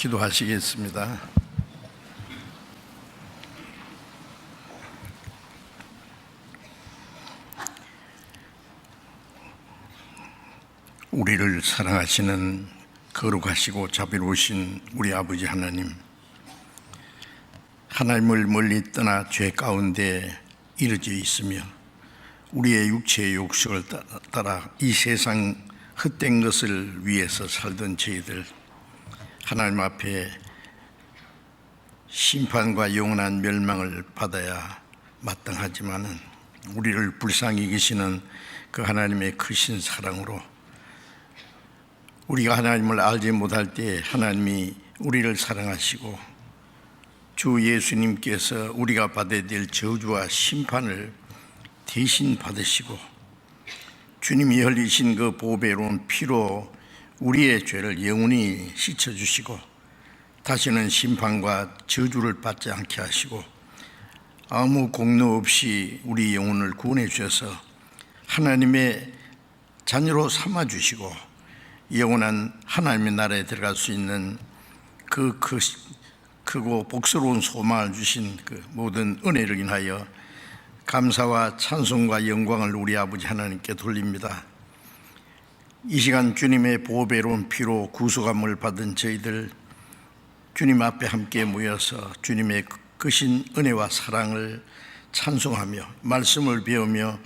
기도하시겠습니다. 우리를 사랑하시는 거룩하시고 자비로우신 우리 아버지 하나님, 하나님을 멀리 떠나 죄 가운데 이르져 있으며 우리의 육체의 욕심을 따라 이 세상 헛된 것을 위해서 살던 저희들, 하나님 앞에 심판과 영원한 멸망을 받아야 마땅하지만은 우리를 불쌍히 여기시는 그 하나님의 크신 사랑으로 우리가 하나님을 알지 못할 때 하나님이 우리를 사랑하시고 주 예수님께서 우리가 받아야 될 저주와 심판을 대신 받으시고 주님이 흘리신 그 보배로운 피로 우리의 죄를 영원히 씻어주시고 다시는 심판과 저주를 받지 않게 하시고 아무 공로 없이 우리 영혼을 구원해 주셔서 하나님의 자녀로 삼아주시고 영원한 하나님의 나라에 들어갈 수 있는 그 크고 복스러운 소망을 주신 그 모든 은혜를 인하여 감사와 찬송과 영광을 우리 아버지 하나님께 돌립니다. 이 시간 주님의 보배로운 피로 구속함을 받은 저희들 주님 앞에 함께 모여서 주님의 크신 은혜와 사랑을 찬송하며 말씀을 배우며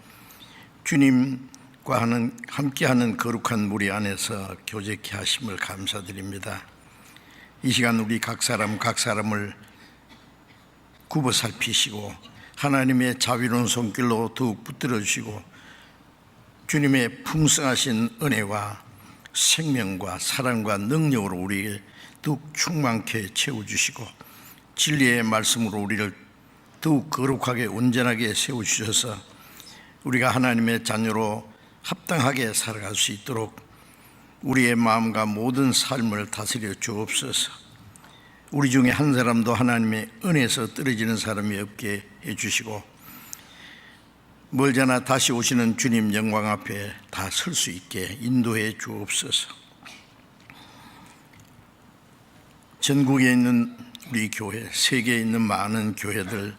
주님과 함께하는 거룩한 무리 안에서 교제케 하심을 감사드립니다. 이 시간 우리 각 사람을 굽어 살피시고 하나님의 자비로운 손길로 더욱 붙들어 주시고 주님의 풍성하신 은혜와 생명과 사랑과 능력으로 우리에게 더욱 충만케 채워주시고 진리의 말씀으로 우리를 더욱 거룩하게 온전하게 세워주셔서 우리가 하나님의 자녀로 합당하게 살아갈 수 있도록 우리의 마음과 모든 삶을 다스려 주옵소서. 우리 중에 한 사람도 하나님의 은혜에서 떨어지는 사람이 없게 해주시고 멀잖아 다시 오시는 주님 영광 앞에 다 설 수 있게 인도해 주옵소서. 전국에 있는 우리 교회, 세계에 있는 많은 교회들,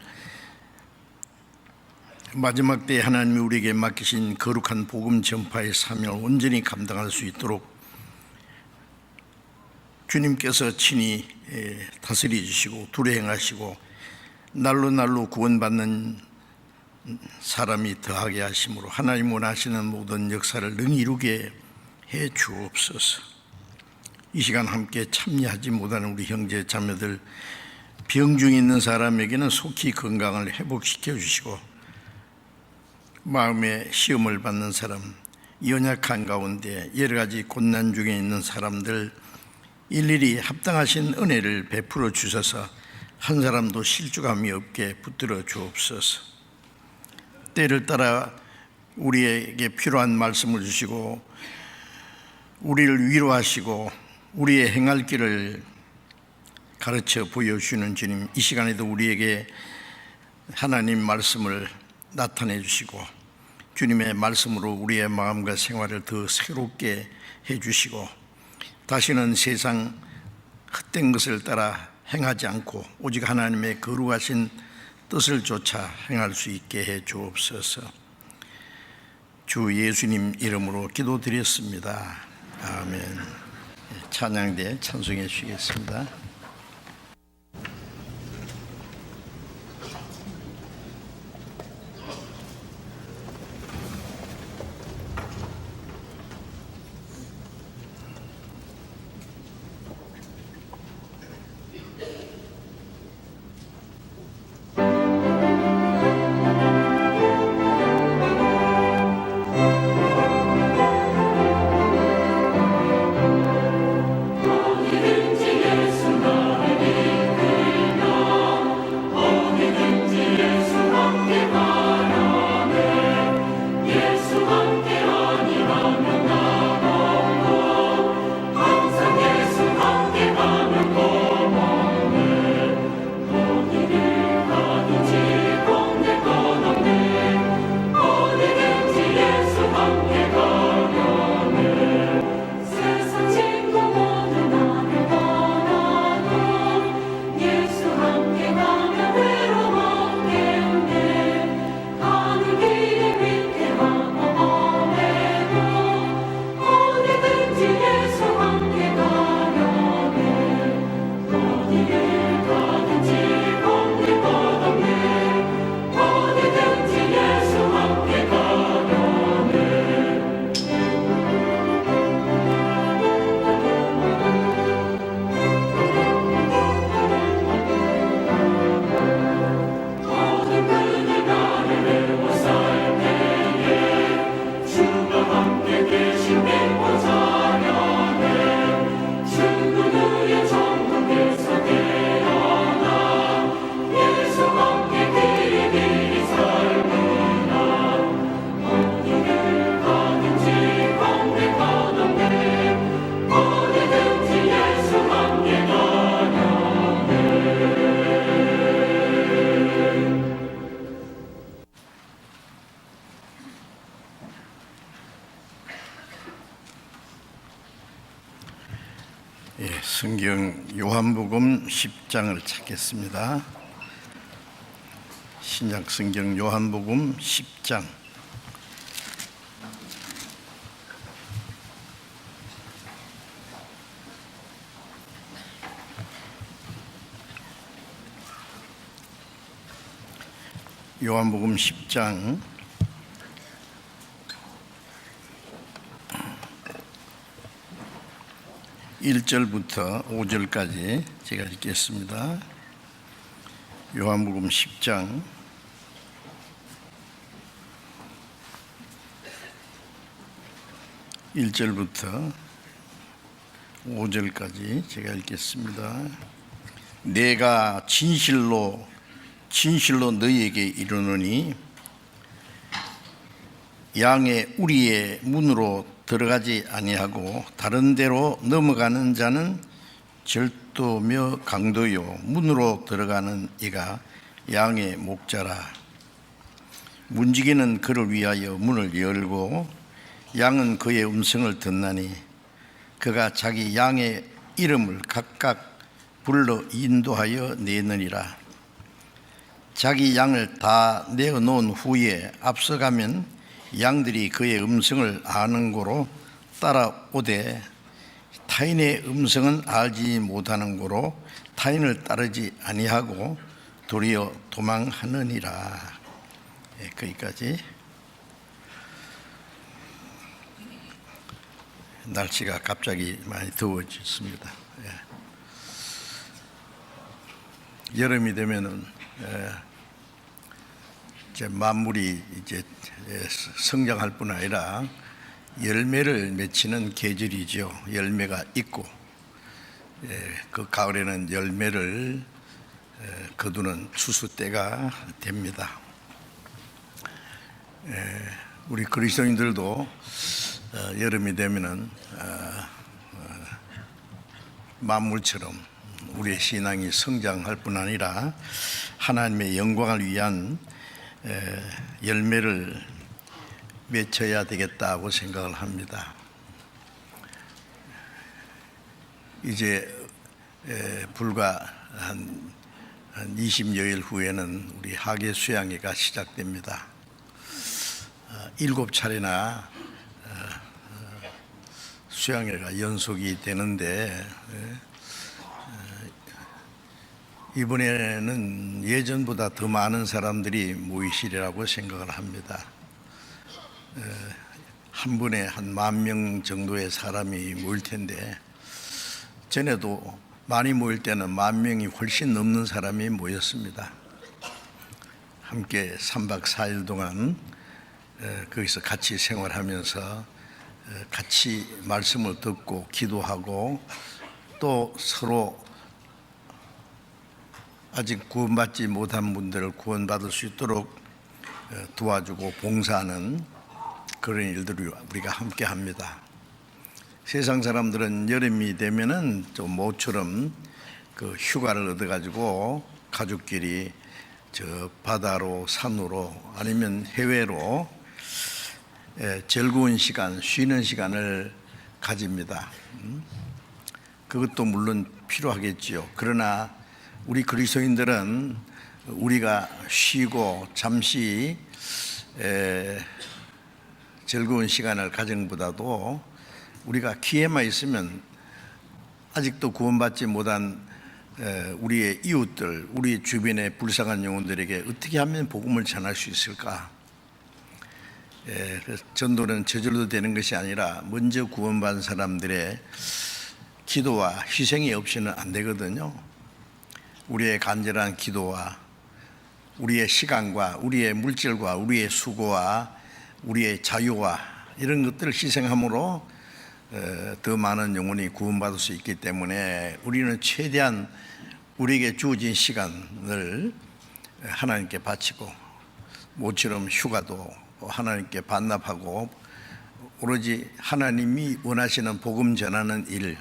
마지막 때에 하나님이 우리에게 맡기신 거룩한 복음 전파의 사명을 온전히 감당할 수 있도록 주님께서 친히 다스려 주시고 두려행하시고 날로 구원받는 사람이 더하게 하심으로 하나님 원하시는 모든 역사를 능히 이루게 해 주옵소서. 이 시간 함께 참여하지 못하는 우리 형제 자매들, 병중에 있는 사람에게는 속히 건강을 회복시켜 주시고 마음의 시험을 받는 사람, 연약한 가운데 여러 가지 고난 중에 있는 사람들 일일이 합당하신 은혜를 베풀어 주셔서 한 사람도 실족함이 없게 붙들어 주옵소서. 때를 따라 우리에게 필요한 말씀을 주시고 우리를 위로하시고 우리의 행할 길을 가르쳐 보여주시는 주님, 이 시간에도 우리에게 하나님 말씀을 나타내 주시고 주님의 말씀으로 우리의 마음과 생활을 더 새롭게 해주시고 다시는 세상 헛된 것을 따라 행하지 않고 오직 하나님의 거룩하신 뜻을 쫓아 행할 수 있게 해 주옵소서. 주 예수님 이름으로 기도드렸습니다. 아멘. 찬양대 찬송해 주시겠습니다. 예수 성경 요한복음 10장을 찾겠습니다. 신약 성경 요한복음 10장. 요한복음 10장 1절부터 5절까지 제가 읽겠습니다. 요한복음 10장 1절부터 5절까지 제가 읽겠습니다. 내가 진실로 너희에게 이르노니 양의 우리의 문으로 들어가지 아니하고 다른 데로 넘어가는 자는 절도며 강도요 문으로 들어가는 이가 양의 목자라. 문지기는 그를 위하여 문을 열고 양은 그의 음성을 듣나니 그가 자기 양의 이름을 각각 불러 인도하여 내느니라. 자기 양을 다 내어놓은 후에 앞서가면 양들이 그의 음성을 아는 고로 따라오되 타인의 음성은 알지 못하는 고로 타인을 따르지 아니하고 도리어 도망하느니라. 거기까지. 날씨가 갑자기 많이 더워졌습니다. 여름이 되면은 이제 만물이 이제 성장할 뿐 아니라 열매를 맺히는 계절이죠. 열매가 있고 그 가을에는 열매를 거두는 추수 때가 됩니다. 우리 그리스도인들도 여름이 되면은 만물처럼 우리의 신앙이 성장할 뿐 아니라 하나님의 영광을 위한 열매를 맺혀야 되겠다고 생각을 합니다. 이제 불과 한 20여일 후에는 우리 학예 수양회가 시작됩니다. 7차례나 수양회가 연속이 되는데 이번에는 예전보다 더 많은 사람들이 모이시리라고 생각을 합니다. 한 번에 한 10,000명 정도의 사람이 모일 텐데 전에도 많이 모일 때는 10,000명이 훨씬 넘는 사람이 모였습니다. 함께 3박 4일 동안 거기서 같이 생활하면서 같이 말씀을 듣고 기도하고 또 서로 아직 구원받지 못한 분들을 구원받을 수 있도록 도와주고 봉사하는 그런 일들을 우리가 함께 합니다. 세상 사람들은 여름이 되면은 좀 모처럼 그 휴가를 얻어가지고 가족끼리 저 바다로 산으로 아니면 해외로 즐거운 시간, 쉬는 시간을 가집니다. 그것도 물론 필요하겠지요. 그러나 우리 그리스도인들은 우리가 쉬고 잠시 즐거운 시간을 가정보다도 우리가 기회만 있으면 아직도 구원받지 못한 우리의 이웃들, 우리 주변의 불쌍한 영혼들에게 어떻게 하면 복음을 전할 수 있을까? 전도는 저절로 되는 것이 아니라 먼저 구원받은 사람들의 기도와 희생이 없이는 안 되거든요. 우리의 간절한 기도와 우리의 시간과 우리의 물질과 우리의 수고와 우리의 자유와 이런 것들을 희생함으로 더 많은 영혼이 구원받을 수 있기 때문에 우리는 최대한 우리에게 주어진 시간을 하나님께 바치고 모처럼 휴가도 하나님께 반납하고 오로지 하나님이 원하시는 복음 전하는 일,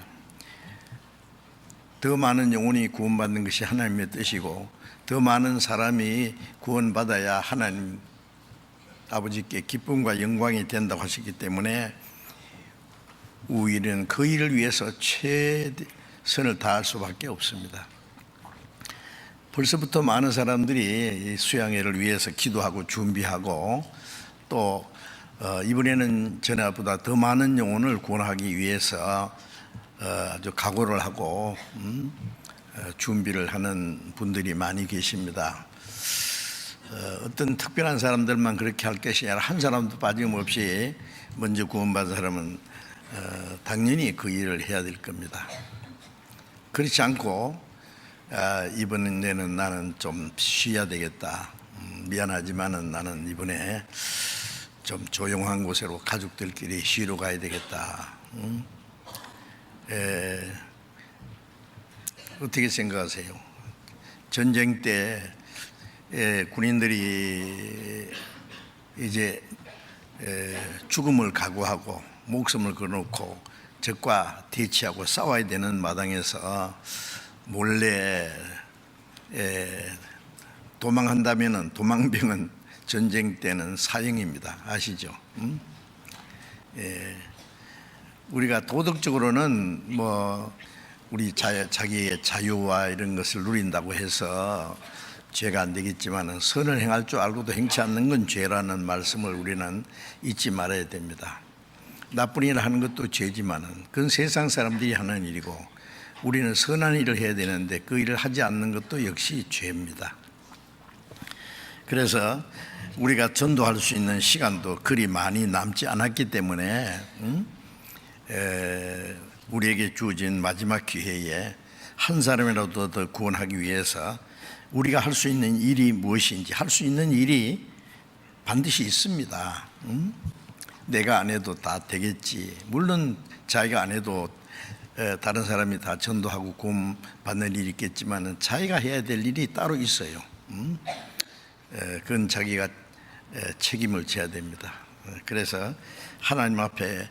더 많은 영혼이 구원받는 것이 하나님의 뜻이고 더 많은 사람이 구원받아야 하나님 아버지께 기쁨과 영광이 된다고 하시기 때문에 우리는 그 일을 위해서 선을 다할 수밖에 없습니다. 벌써부터 많은 사람들이 수양회를 위해서 기도하고 준비하고 또 이번에는 전에보다 더 많은 영혼을 구원하기 위해서 아주 각오를 하고 준비를 하는 분들이 많이 계십니다. 어떤 특별한 사람들만 그렇게 할 것이 아니라 한 사람도 빠짐없이 먼저 구원받은 사람은 당연히 그 일을 해야 될 겁니다. 그렇지 않고 이번에는 나는 좀 쉬어야 되겠다, 미안하지만은 나는 이번에 좀 조용한 곳으로 가족들끼리 쉬러 가야 되겠다, 어떻게 생각하세요? 전쟁 때 군인들이 이제 죽음을 각오하고 목숨을 걸어놓고 적과 대치하고 싸워야 되는 마당에서 몰래 도망한다면은, 도망병은 전쟁 때는 사형입니다. 아시죠? 우리가 도덕적으로는 뭐 우리 자기의 자유와 이런 것을 누린다고 해서 죄가 안 되겠지만은 선을 행할 줄 알고도 행치 않는 건 죄라는 말씀을 우리는 잊지 말아야 됩니다. 나쁜 일을 하는 것도 죄지만은 그건 세상 사람들이 하는 일이고 우리는 선한 일을 해야 되는데 그 일을 하지 않는 것도 역시 죄입니다. 그래서 우리가 전도할 수 있는 시간도 그리 많이 남지 않았기 때문에 우리에게 주어진 마지막 기회에 한 사람이라도 더 구원하기 위해서 우리가 할 수 있는 일이 무엇인지, 할 수 있는 일이 반드시 있습니다. 내가 안 해도 다 되겠지. 물론 자기가 안 해도 다른 사람이 다 전도하고 구원 받는 일이 있겠지만 자기가 해야 될 일이 따로 있어요. 그건 자기가 책임을 져야 됩니다. 그래서 하나님 앞에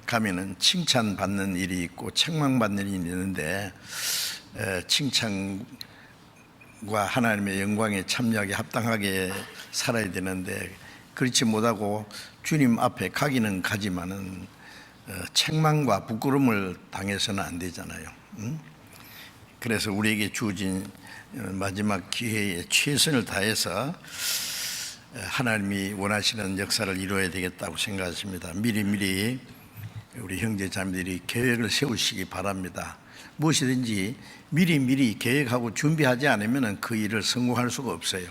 가면은 칭찬받는 일이 있고 책망받는 일이 있는데 칭찬과 하나님의 영광에 참여하게 합당하게 살아야 되는데 그렇지 못하고 주님 앞에 가기는 가지만은 책망과 부끄러움을 당해서는 안 되잖아요. 그래서 우리에게 주어진 마지막 기회에 최선을 다해서 하나님이 원하시는 역사를 이루어야 되겠다고 생각하십니다. 미리미리 우리 형제 자매들이 계획을 세우시기 바랍니다. 무엇이든지 미리미리 계획하고 준비하지 않으면 그 일을 성공할 수가 없어요.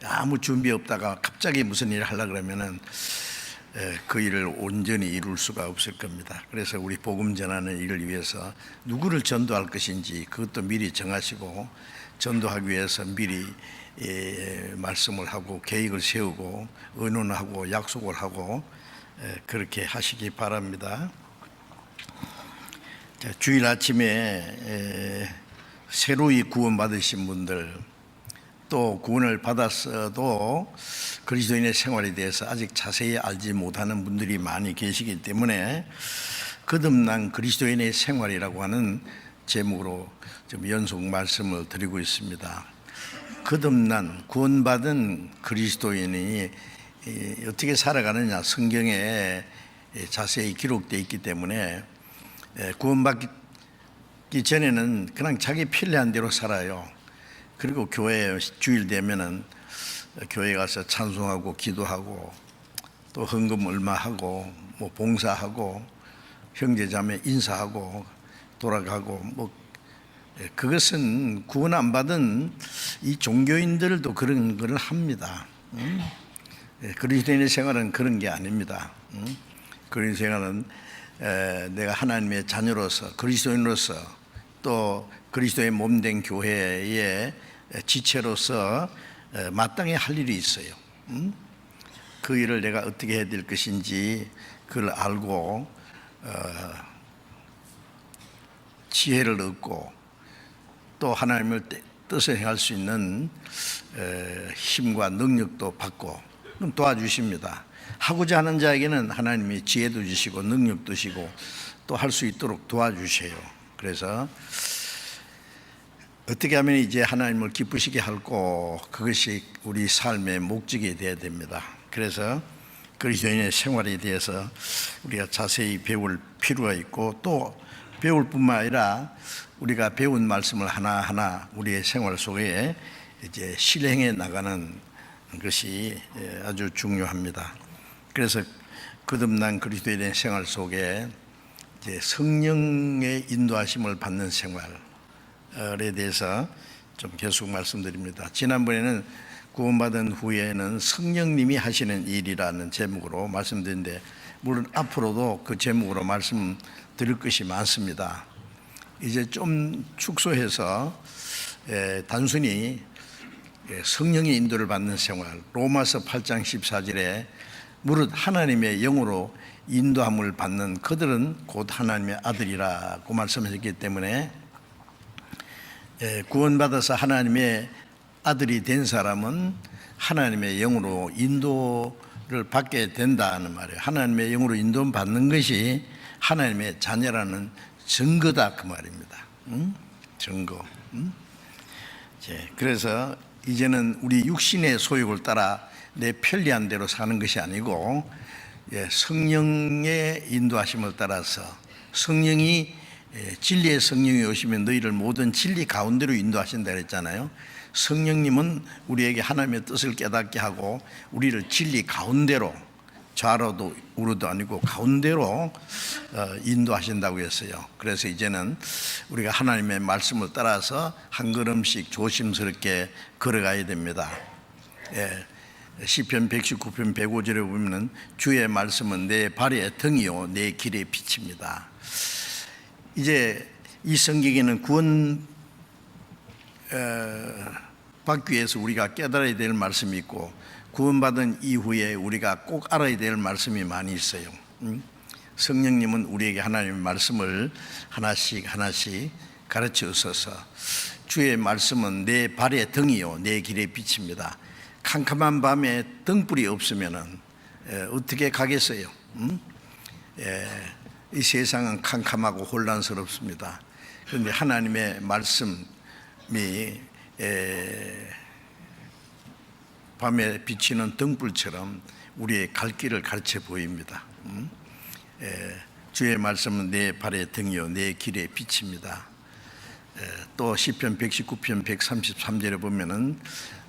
아무 준비 없다가 갑자기 무슨 일을 하려고 그러면은 그 일을 온전히 이룰 수가 없을 겁니다. 그래서 우리 복음 전하는 일을 위해서 누구를 전도할 것인지 그것도 미리 정하시고 전도하기 위해서 미리 말씀을 하고 계획을 세우고 의논하고 약속을 하고 그렇게 하시기 바랍니다. 자, 주일 아침에 새로이 구원받으신 분들 또 구원을 받았어도 그리스도인의 생활에 대해서 아직 자세히 알지 못하는 분들이 많이 계시기 때문에 거듭난 그리스도인의 생활이라고 하는 제목으로 좀 연속 말씀을 드리고 있습니다. 거듭난 구원받은 그리스도인이 어떻게 살아가느냐 성경에 자세히 기록되어 있기 때문에 구원받기 전에는 그냥 자기 편리한 대로 살아요. 그리고 교회 주일 되면은 교회 가서 찬송하고 기도하고 또 헌금 얼마 하고 뭐 봉사하고 형제자매 인사하고 돌아가고 뭐 그것은 구원 안 받은 이 종교인들도 그런 걸 합니다. 그리스도인의 생활은 그런 게 아닙니다. 그리스도인의 생활은 내가 하나님의 자녀로서 그리스도인으로서 또 그리스도의 몸된 교회의 지체로서 마땅히 할 일이 있어요. 그 일을 내가 어떻게 해야 될 것인지 그걸 알고 지혜를 얻고 또 하나님의 뜻을 행할 수 있는 힘과 능력도 받고 도와주십니다. 하고자 하는 자에게는 하나님이 지혜도 주시고 능력도 주시고 또 할 수 있도록 도와주세요. 그래서 어떻게 하면 이제 하나님을 기쁘시게 할고 그것이 우리 삶의 목적이 되어야 됩니다. 그래서 그리스도인의 생활에 대해서 우리가 자세히 배울 필요가 있고 또 배울 뿐만 아니라 우리가 배운 말씀을 하나하나 우리의 생활 속에 이제 실행해 나가는 것이 아주 중요합니다. 그래서 거듭난 그리스도인의 생활 속에 이제 성령의 인도하심을 받는 생활에 대해서 좀 계속 말씀드립니다. 지난번에는 구원받은 후에는 성령님이 하시는 일이라는 제목으로 말씀드렸는데, 물론 앞으로도 그 제목으로 말씀드릴 것이 많습니다. 이제 좀 축소해서 단순히 성령의 인도를 받는 생활, 로마서 8장 14절에 무릇 하나님의 영으로 인도함을 받는 그들은 곧 하나님의 아들이라고 말씀하셨기 때문에 구원받아서 하나님의 아들이 된 사람은 하나님의 영으로 인도를 받게 된다는 말이에요. 하나님의 영으로 인도받는 것이 하나님의 자녀라는 증거다 그 말입니다. 증거. 그래서 이제는 우리 육신의 소욕을 따라 내 편리한 대로 사는 것이 아니고 성령의 인도하심을 따라서, 성령이 진리의 성령이 오시면 너희를 모든 진리 가운데로 인도하신다 그랬잖아요. 성령님은 우리에게 하나님의 뜻을 깨닫게 하고 우리를 진리 가운데로, 좌로도 우로도 아니고 가운데로 인도하신다고 했어요. 그래서 이제는 우리가 하나님의 말씀을 따라서 한 걸음씩 조심스럽게 걸어가야 됩니다. 시편 119편 105절에 보면 주의 말씀은 내 발의 등이요 내 길의 빛입니다. 이제 이 성경에는 구원 받기 위해서 우리가 깨달아야 될 말씀이 있고, 구원받은 이후에 우리가 꼭 알아야 될 말씀이 많이 있어요. 성령님은 우리에게 하나님의 말씀을 하나씩 하나씩 가르쳐 주셔서, 주의 말씀은 내 발의 등이요 내 길의 빛입니다. 캄캄한 밤에 등불이 없으면 어떻게 가겠어요? 이 세상은 캄캄하고 혼란스럽습니다. 그런데 하나님의 말씀이 밤에 비치는 등불처럼 우리의 갈 길을 가르쳐 보입니다. 주의 말씀은 내 발의 등이요 내 길의 빛입니다. 또 시편 119편 133절에 보면은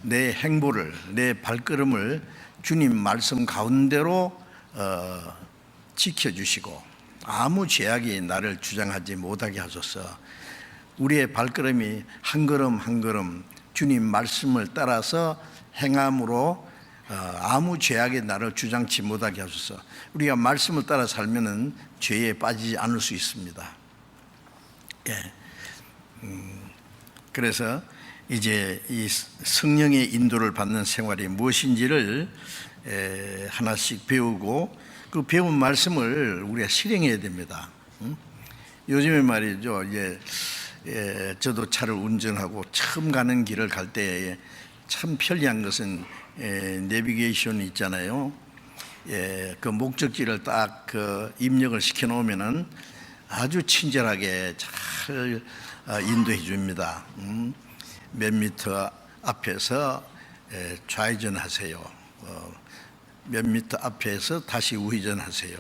내 행보를, 내 발걸음을 주님 말씀 가운데로 지켜주시고 아무 죄악이 나를 주장하지 못하게 하소서. 우리의 발걸음이 한 걸음 한 걸음 주님 말씀을 따라서 행함으로 아무 죄악이 나를 주장치 못하게 하소서. 우리가 말씀을 따라 살면은 죄에 빠지지 않을 수 있습니다. 그래서 이제 이 성령의 인도를 받는 생활이 무엇인지를 하나씩 배우고, 그 배운 말씀을 우리가 실행해야 됩니다. 요즘에 말이죠, 이제 저도 차를 운전하고 처음 가는 길을 갈 때 참 편리한 것은 내비게이션이 있잖아요. 그 목적지를 딱 그 입력을 시켜 놓으면은 아주 친절하게 잘 인도해 줍니다. 몇 미터 앞에서 좌회전하세요. 몇 미터 앞에서 다시 우회전하세요.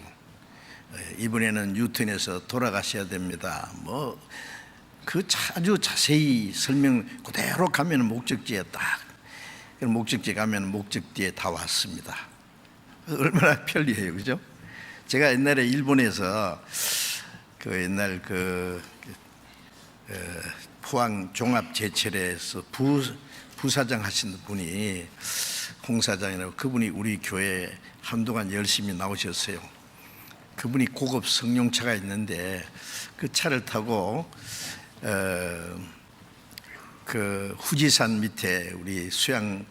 이번에는 유턴해서 돌아가셔야 됩니다. 그 아주 자세히 설명 그대로 가면 목적지에 딱, 목적지 가면 목적지에 다 왔습니다. 얼마나 편리해요, 그죠? 제가 옛날에 일본에서 그 옛날 포항 종합제철에서 부사장 하신 분이, 홍사장이라고, 그분이 우리 교회에 한동안 열심히 나오셨어요. 그분이 고급 승용차가 있는데 그 차를 타고 그 후지산 밑에 우리 수양회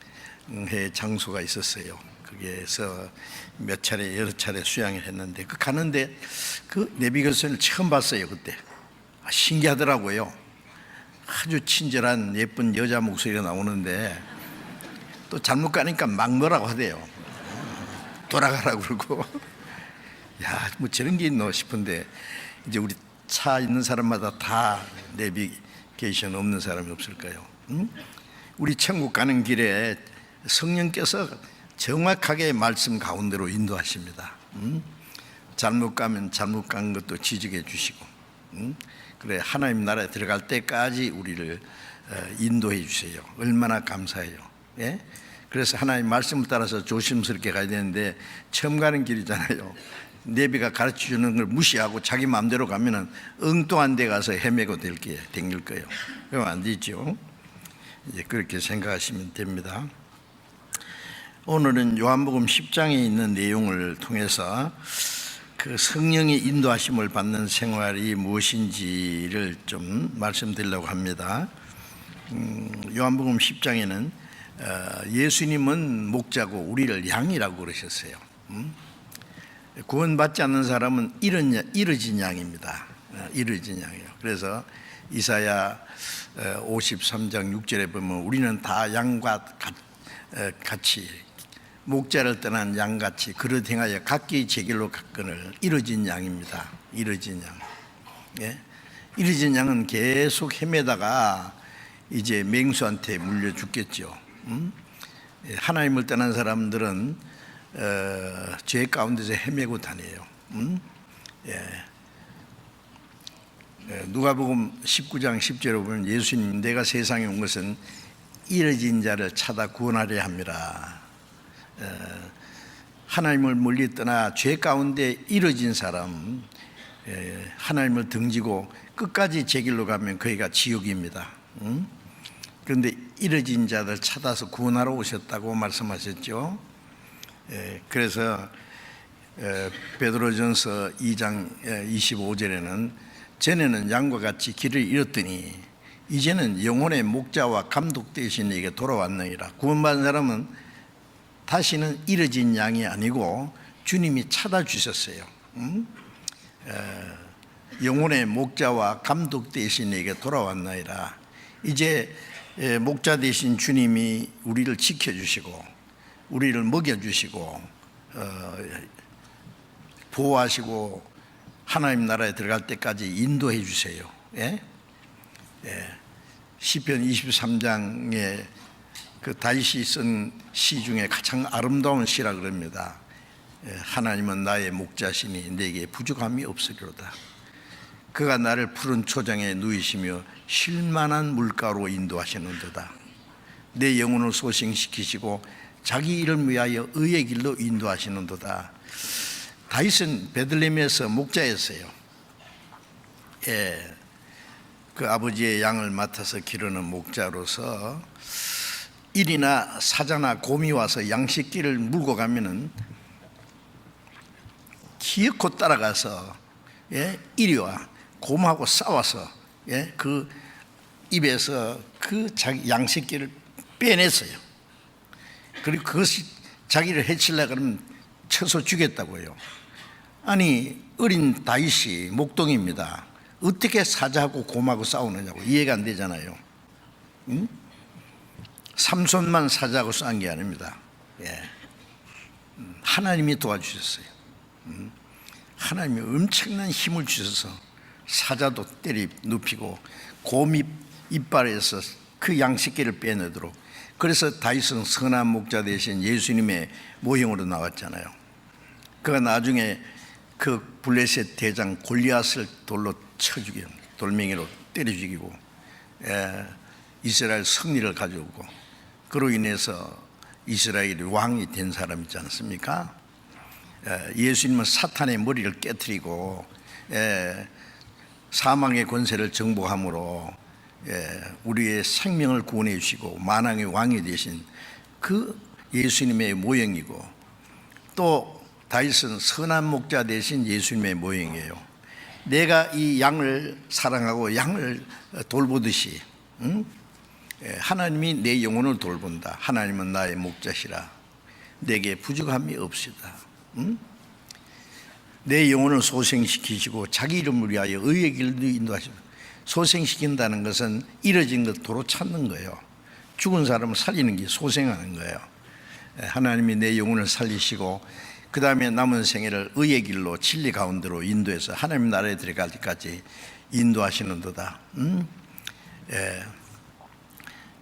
장소가 있었어요. 거기에서 몇 차례 여러 차례 수양을 했는데, 그 가는데 그 내비게이션을 처음 봤어요. 그때 신기하더라고요. 아주 친절한 예쁜 여자 목소리가 나오는데 또 잘못 가니까 막 뭐라고 하대요. 돌아가라고 그러고. 야, 뭐 저런 게 있노 싶은데, 이제 우리 차 있는 사람마다 다 내비게이션 없는 사람이 없을까요? 우리 천국 가는 길에 성령께서 정확하게 말씀 가운데로 인도하십니다. 잘못 가면 잘못 간 것도 지적해 주시고, 그래, 하나님 나라에 들어갈 때까지 우리를 인도해 주세요. 얼마나 감사해요. 예? 그래서 하나님 말씀을 따라서 조심스럽게 가야 되는데, 처음 가는 길이잖아요. 내비가 가르쳐 주는 걸 무시하고 자기 마음대로 가면은 엉뚱한 데 가서 헤매고 댕길 거예요. 그러면 안 되죠. 이제 그렇게 생각하시면 됩니다. 오늘은 요한복음 10장에 있는 내용을 통해서 그 성령의 인도하심을 받는 생활이 무엇인지를 좀 말씀드리려고 합니다. 요한복음 10장에는 예수님은 목자고 우리를 양이라고 그러셨어요. 구원받지 않는 사람은 잃어진 양입니다. 잃어진 양이에요. 그래서 이사야 53장 6절에 보면 우리는 다 양과 같이 목자를 떠난 양같이 그릇 행하여 각기 제 길로 갔거늘 잃어진 양입니다. 잃어진 양. 예? 잃어진 양은 계속 헤매다가 이제 맹수한테 물려 죽겠죠. 하나님을 떠난 사람들은 죄 가운데서 헤매고 다녀요. 누가복음 19장 10절에 보면 예수님, 내가 세상에 온 것은 잃어진 자를 찾아 구원하려 함이라. 하나님을 멀리 떠나 죄 가운데 잃어진 사람, 하나님을 등지고 끝까지 제 길로 가면 거기가 지옥입니다. 그런데 잃어진 자들 찾아서 구원하러 오셨다고 말씀하셨죠. 그래서 베드로전서 2장 25절에는 전에는 양과 같이 길을 잃었더니 이제는 영혼의 목자와 감독 되신 이에게 돌아왔느니라. 구원받은 사람은 다시는 잃어진 양이 아니고 주님이 찾아주셨어요. 영혼의 목자와 감독 되신 이에게 돌아왔느니라. 이제 목자 되신 주님이 우리를 지켜주시고 우리를 먹여주시고 보호하시고 하나님 나라에 들어갈 때까지 인도해 주세요. 예? 시편 23장에 그 다윗이 쓴 시 중에 가장 아름다운 시라 그럽니다. 하나님은 나의 목자시니 내게 부족함이 없으리로다. 그가 나를 푸른 초장에 누이시며 쉴만한 물가로 인도하시는도다. 내 영혼을 소생시키시고 자기 이름을 위하여 의의 길로 인도하시는도다. 다윗은 베들레헴에서 목자였어요. 그 아버지의 양을 맡아서 기르는 목자로서 일이나 사자나 곰이 와서 양식기를 물고 가면은 기어코 따라가서 이리와 곰하고 싸워서 그 입에서 그 자기 양식기를 빼냈어요. 그리고 그것이 자기를 해치려고 그러면 쳐서 죽였다고요. 아니, 어린 다윗이 목동입니다. 어떻게 사자하고 곰하고 싸우느냐고 이해가 안 되잖아요. 삼손만 사자하고 싸운 게 아닙니다. 하나님이 도와주셨어요. 하나님이 엄청난 힘을 주셔서 사자도 때리 눕히고 곰이 이빨에서 그 양식기를 빼내도록. 그래서 다윗은 선한 목자 대신 예수님의 모형으로 나왔잖아요. 그가 나중에 그 블레셋 대장 골리앗을 돌로 쳐 죽이고 돌멩이로 때려 죽이고 이스라엘 승리를 가져오고 그로 인해서 이스라엘이 왕이 된 사람 있지 않습니까? 예수님은 사탄의 머리를 깨트리고 사망의 권세를 정복함으로 우리의 생명을 구원해 주시고 만왕의 왕이 되신 그 예수님의 모형이고, 또 다윗은 선한 목자 되신 예수님의 모형이에요. 내가 이 양을 사랑하고 양을 돌보듯이 하나님이 내 영혼을 돌본다. 하나님은 나의 목자시라 내게 부족함이 없으다. 내 영혼을 소생시키시고 자기 이름을 위하여 의의 길로 인도하시고. 소생시킨다는 것은 잃어진 것 도로 찾는 거예요. 죽은 사람을 살리는 게 소생하는 거예요. 하나님이 내 영혼을 살리시고 그 다음에 남은 생애를 의의 길로 진리 가운데로 인도해서 하나님 나라에 들어갈 때까지 인도하시는도다.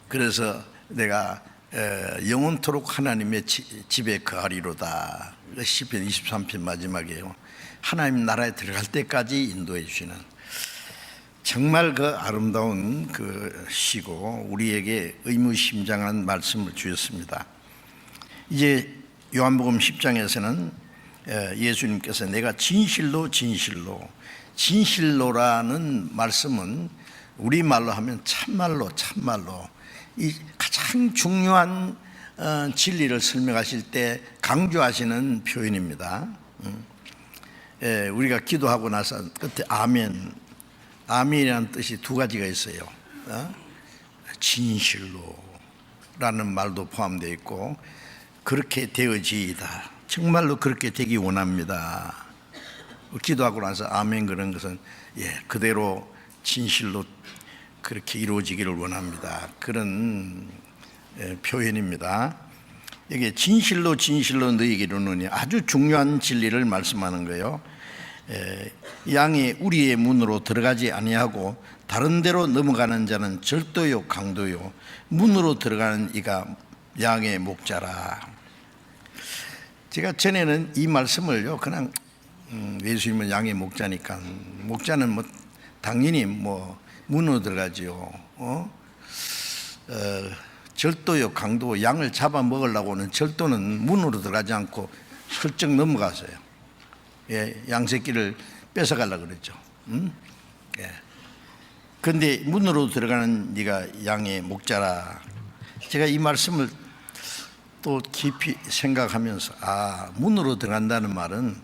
그래서 내가 영원토록 하나님의 집에 거하리로다. 시편 23편 마지막이에요. 하나님 나라에 들어갈 때까지 인도해 주시는. 정말 그 아름다운 그 시고 우리에게 의무심장한 말씀을 주셨습니다. 이제 요한복음 10장에서는 예수님께서 내가 진실로 진실로라는 말씀은 우리말로 하면 참말로 이 가장 중요한 진리를 설명하실 때 강조하시는 표현입니다. 우리가 기도하고 나서 끝에 아멘이라는 뜻이 두 가지가 있어요. 진실로라는 말도 포함되어 있고 그렇게 되어지이다. 정말로 그렇게 되기 원합니다. 기도하고 나서 아멘 그런 것은 그대로 진실로 그렇게 이루어지기를 원합니다. 그런 표현입니다. 이게 진실로 너희에게 이르노니 아주 중요한 진리를 말씀하는 거예요. 양이 우리의 문으로 들어가지 아니하고 다른 데로 넘어가는 자는 절도요 강도요 문으로 들어가는 이가 양의 목자라. 제가 전에는 이 말씀을요 그냥 예수님은 양의 목자니까 목자는 뭐 당연히 뭐 문으로 들어가지요. 절도요 강도 양을 잡아먹으려고는 절도는 문으로 들어가지 않고 슬쩍 넘어가서요. 양새끼를 뺏어가려고 그랬죠. 그런데 문으로 들어가는 네가 양의 목자라. 제가 이 말씀을 또 깊이 생각하면서 문으로 들어간다는 말은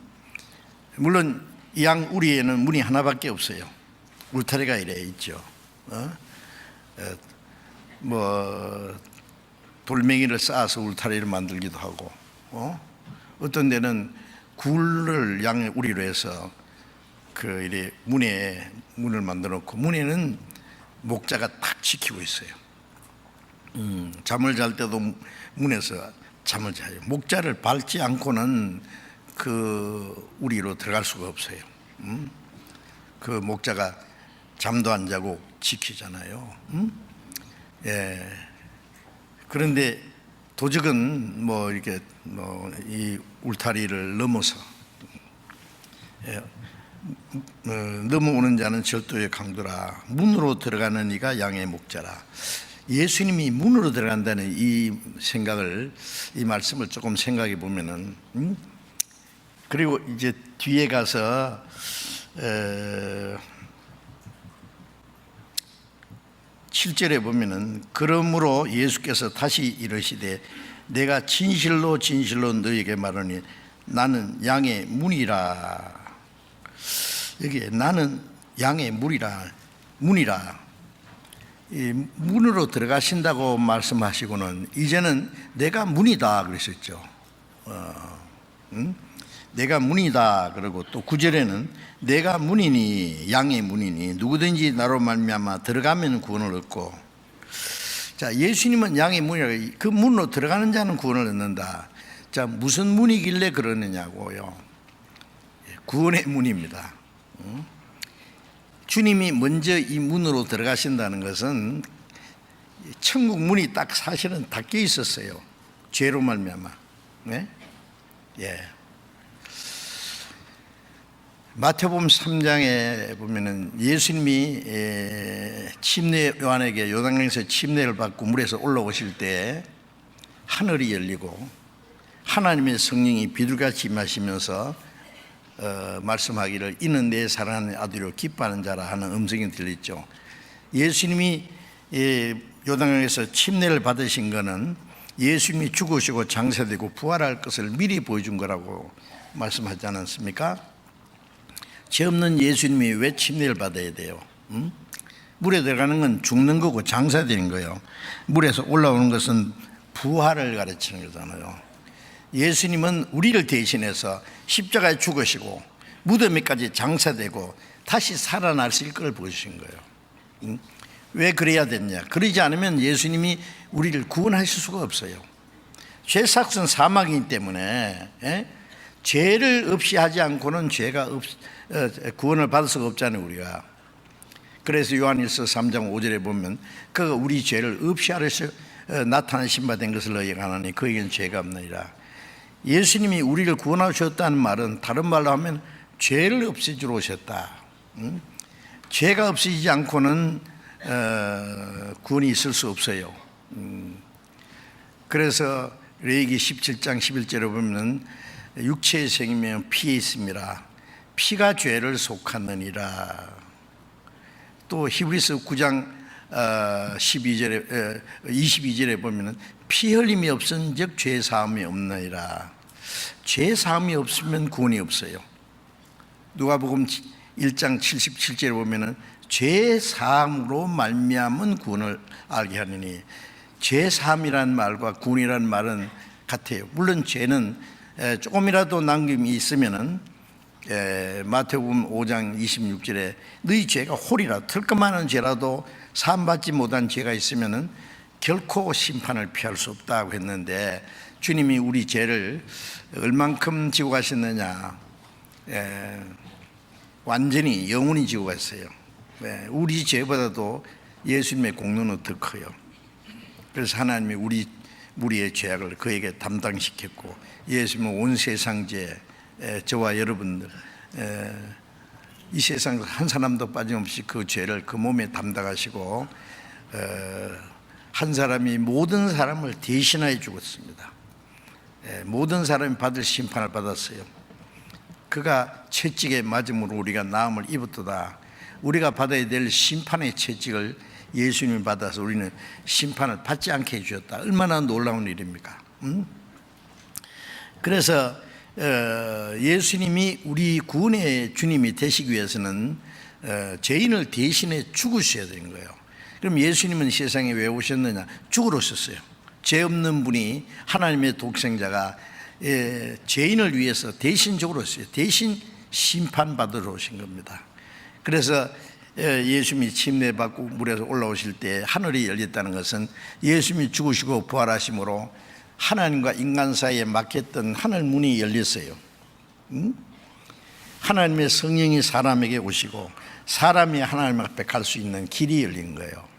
물론 양 우리에는 문이 하나밖에 없어요. 울타리가 이래 있죠. 뭐 돌멩이를 쌓아서 울타리를 만들기도 하고 어떤 데는 굴을 양의 우리로 해서 그 이래 문을 만들어 놓고 문에는 목자가 딱 지키고 있어요. 잠을 잘 때도 문에서 잠을 자요. 목자를 밟지 않고는 그 우리로 들어갈 수가 없어요. 그 목자가 잠도 안 자고 지키잖아요. 그런데 도적은 뭐 이렇게 이 울타리를 넘어서 넘어오는 자는 절도의 강도라. 문으로 들어가는 이가 양의 목자라. 예수님이 문으로 들어간다는 이 생각을 이 말씀을 조금 생각해 보면은 그리고 이제 뒤에 가서 7절에 보면은 그러므로 예수께서 다시 이르시되 내가 진실로 너희에게 말하니 나는 양의 문이라. 여기에 나는 양의 문이라 이 문으로 들어가신다고 말씀하시고는 이제는 내가 문이다 그러셨죠. 내가 문이다. 그리고 또 9절에는 내가 문이니 양의 문이니 누구든지 나로 말미암아 들어가면 구원을 얻고. 자, 예수님은 양의 문이라. 그 문으로 들어가는 자는 구원을 얻는다. 자, 무슨 문이길래 그러느냐고요. 구원의 문입니다. 주님이 먼저 이 문으로 들어가신다는 것은 천국 문이 딱 사실은 닫혀 있었어요. 죄로 말미암아. 마태복음 3장에 보면은 예수님이 침례 요한에게 요단강에서 침례를 받고 물에서 올라오실 때 하늘이 열리고 하나님의 성령이 비둘기같이 임하시면서 말씀하기를 이는 내 사랑하는 아들이요 기뻐하는 자라 하는 음성이 들렸죠. 예수님이 요단강에서 침례를 받으신 것은 예수님이 죽으시고 장사되고 부활할 것을 미리 보여준 거라고 말씀하지 않았습니까? 죄 없는 예수님이 왜 침례를 받아야 돼요? 물에 들어가는 건 죽는 거고 장사되는 거예요. 물에서 올라오는 것은 부활을 가르치는 거잖아요. 예수님은 우리를 대신해서 십자가에 죽으시고 무덤에까지 장사되고 다시 살아나실 걸 보여주신 거예요. 왜 그래야 됐냐? 그러지 않으면 예수님이 우리를 구원하실 수가 없어요. 죄 삭은 사망이기 때문에 죄를 없이 하지 않고는 구원을 받을 수가 없잖아요, 우리가. 그래서 요한일서 3장 5절에 보면 그가 우리 죄를 없이 하려서 나타나신 바 된 것을 너희가 아나니 그에게는 죄가 없느니라. 예수님이 우리를 구원하셨다는 말은 다른 말로 하면 죄를 없애주러 오셨다. 죄가 없어지지 않고는 구원이 있을 수 없어요. 그래서 레위기 17장 11절에 보면 육체의 생이면 피에 있습니다. 피가 죄를 속하느니라. 또 히브리서 9장 22절에 보면 피 흘림이 없은즉 죄 사함이 없느니라. 죄 사함이 없으면 구원이 없어요. 누가복음 1장 77절에 보면은 죄 사함으로 말미암은 구원을 알게 하느니, 죄 사함이라는 말과 구원이라는 말은 같아요. 물론 죄는 조금이라도 남김이 있으면은 마태복음 5장 26절에 너희 죄가 홀이라 털끝만한 죄라도 사함받지 못한 죄가 있으면은 결코 심판을 피할 수 없다고 했는데, 주님이 우리 죄를 얼만큼 지고 가셨느냐, 완전히 영원히 지고 갔어요. 우리 죄보다도 예수님의 공로는 더 커요. 그래서 하나님이 우리의 죄악을 그에게 담당시켰고, 예수님은 온 세상 죄, 저와 여러분들, 이 세상 한 사람도 빠짐없이 그 죄를 그 몸에 담당하시고, 한 사람이 모든 사람을 대신하여 죽었습니다. 모든 사람이 받을 심판을 받았어요. 그가 채찍에 맞음으로 우리가 나음을 입었도다. 우리가 받아야 될 심판의 채찍을 예수님이 받아서 우리는 심판을 받지 않게 해주셨다. 얼마나 놀라운 일입니까? 그래서 예수님이 우리 구원의 주님이 되시기 위해서는 죄인을 대신해 죽으셔야 되는 거예요. 그럼 예수님은 세상에 왜 오셨느냐? 죽으러 오셨어요. 죄 없는 분이, 하나님의 독생자가 죄인을 위해서 대신 죽으러 오셨어요. 대신 심판받으러 오신 겁니다. 그래서 예수님이 침례받고 물에서 올라오실 때 하늘이 열렸다는 것은 예수님이 죽으시고 부활하심으로 하나님과 인간 사이에 막혔던 하늘 문이 열렸어요. 하나님의 성령이 사람에게 오시고 사람이 하나님 앞에 갈 수 있는 길이 열린 거예요.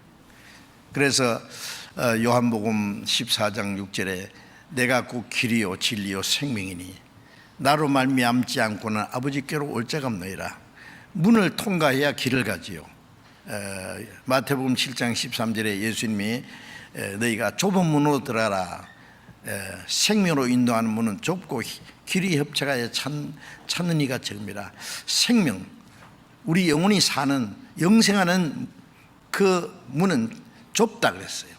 그래서 요한복음 14장 6절에 내가 곧 길이요 진리요 생명이니 나로 말미암지 않고는 아버지께로 올 자가 없느니라. 문을 통과해야 길을 가지요. 마태복음 7장 13절에 예수님이 너희가 좁은 문으로 들어가라. 생명으로 인도하는 문은 좁고 길이 협착하여 찾는 이가 적음이라. 생명, 우리 영혼이 사는 영생하는 그 문은 좁다 그랬어요.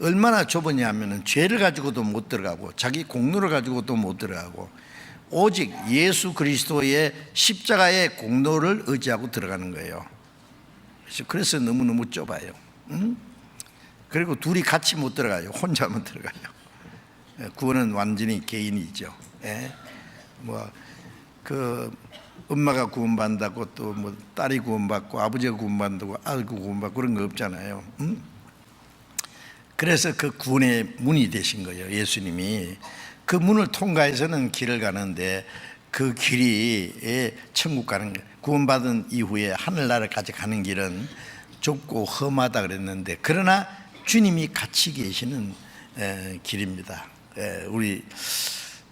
얼마나 좁으냐 하면은 죄를 가지고도 못 들어가고 자기 공로를 가지고도 못 들어가고 오직 예수 그리스도의 십자가의 공로를 의지하고 들어가는 거예요. 그래서 너무너무 좁아요. 그리고 둘이 같이 못 들어가요. 혼자만 들어가요. 구원은 완전히 개인이죠. 엄마가 구원받는다고 또 뭐 딸이 구원받고 아버지가 구원받는다고 아들 구원받고 그런 거 없잖아요. 그래서 그 구원의 문이 되신 거예요. 예수님이 그 문을 통과해서는 길을 가는데, 그 길이 천국 가는 길, 구원받은 이후에 하늘나라까지 가는 길은 좁고 험하다 그랬는데, 그러나 주님이 같이 계시는 길입니다. 우리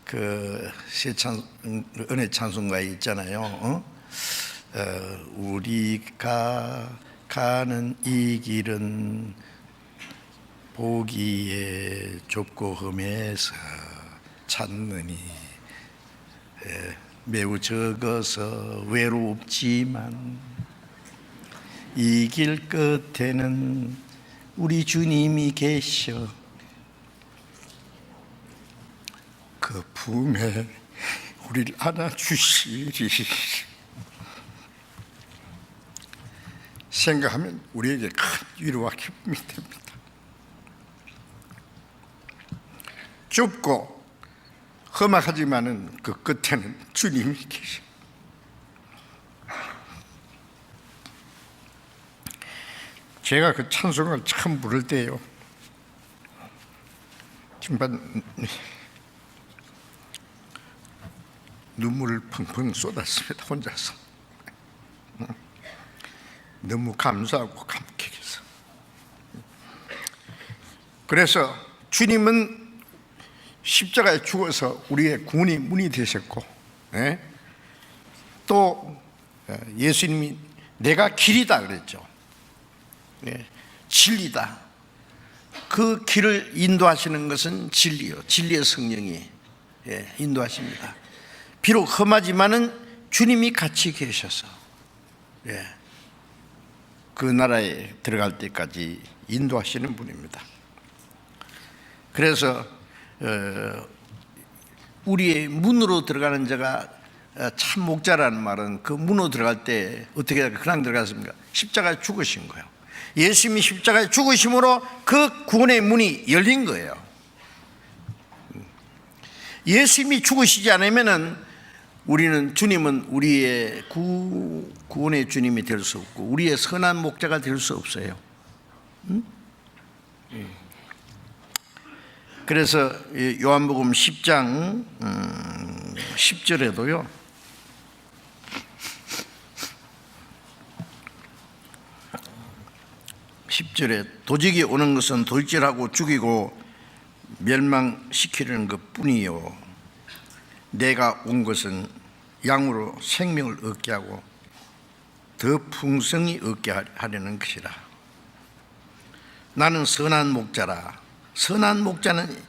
그 은혜 찬송가에 있잖아요. 우리가 가는 이 길은 보기에 좁고 험해서 찾느니 매우 적어서 외롭지만 이 길 끝에는 우리 주님이 계셔 그 품에 우리를 안아주시리. 생각하면 우리에게 큰 위로와 기쁨이 됩니다. 좁고 험악하지만은 그 끝에는 주님이 계셔. 제가 그 찬송을 처음 부를 때요, 정말 눈물을 펑펑 쏟았습니다. 혼자서. 너무 감사하고 감격해서. 그래서 주님은 십자가에 죽어서 우리의 구원의 문이 되셨고, 또 예수님이 내가 길이다 그랬죠. 진리다. 그 길을 인도하시는 것은 진리요, 진리의 성령이 인도하십니다. 비록 험하지만은 주님이 같이 계셔서 그 나라에 들어갈 때까지 인도하시는 분입니다. 그래서 우리의 문으로 들어가는 자가 참 목자라는 말은 그 문으로 들어갈 때 어떻게 그냥 들어갔습니까? 십자가에 죽으신 거예요. 예수님이 십자가에 죽으심으로 그 구원의 문이 열린 거예요. 예수님이 죽으시지 않으면은 주님은 우리의 구원의 주님이 될 수 없고 우리의 선한 목자가 될 수 없어요. 그래서 요한복음 10장 10절에도요. 10절에 도적이 오는 것은 돌질하고 죽이고 멸망시키려는 것뿐이요 내가 온 것은 양으로 생명을 얻게 하고 더 풍성히 얻게 하려는 것이라. 나는 선한 목자라. 선한 목자는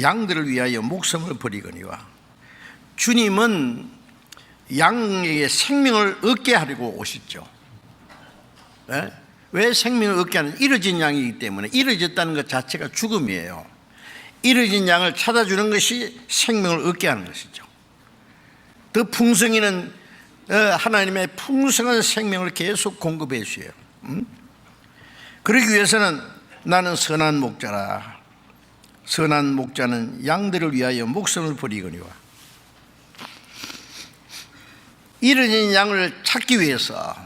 양들을 위하여 목숨을 버리거니와. 주님은 양에게 생명을 얻게 하려고 오셨죠. 왜 생명을 얻게 하는? 잃어진 양이기 때문에. 잃어졌다는 것 자체가 죽음이에요. 잃어진 양을 찾아주는 것이 생명을 얻게 하는 것이죠. 더 풍성히는 하나님의 풍성한 생명을 계속 공급해 주세요. 그러기 위해서는 나는 선한 목자라. 선한 목자는 양들을 위하여 목숨을 버리거니와. 잃어진 양을 찾기 위해서,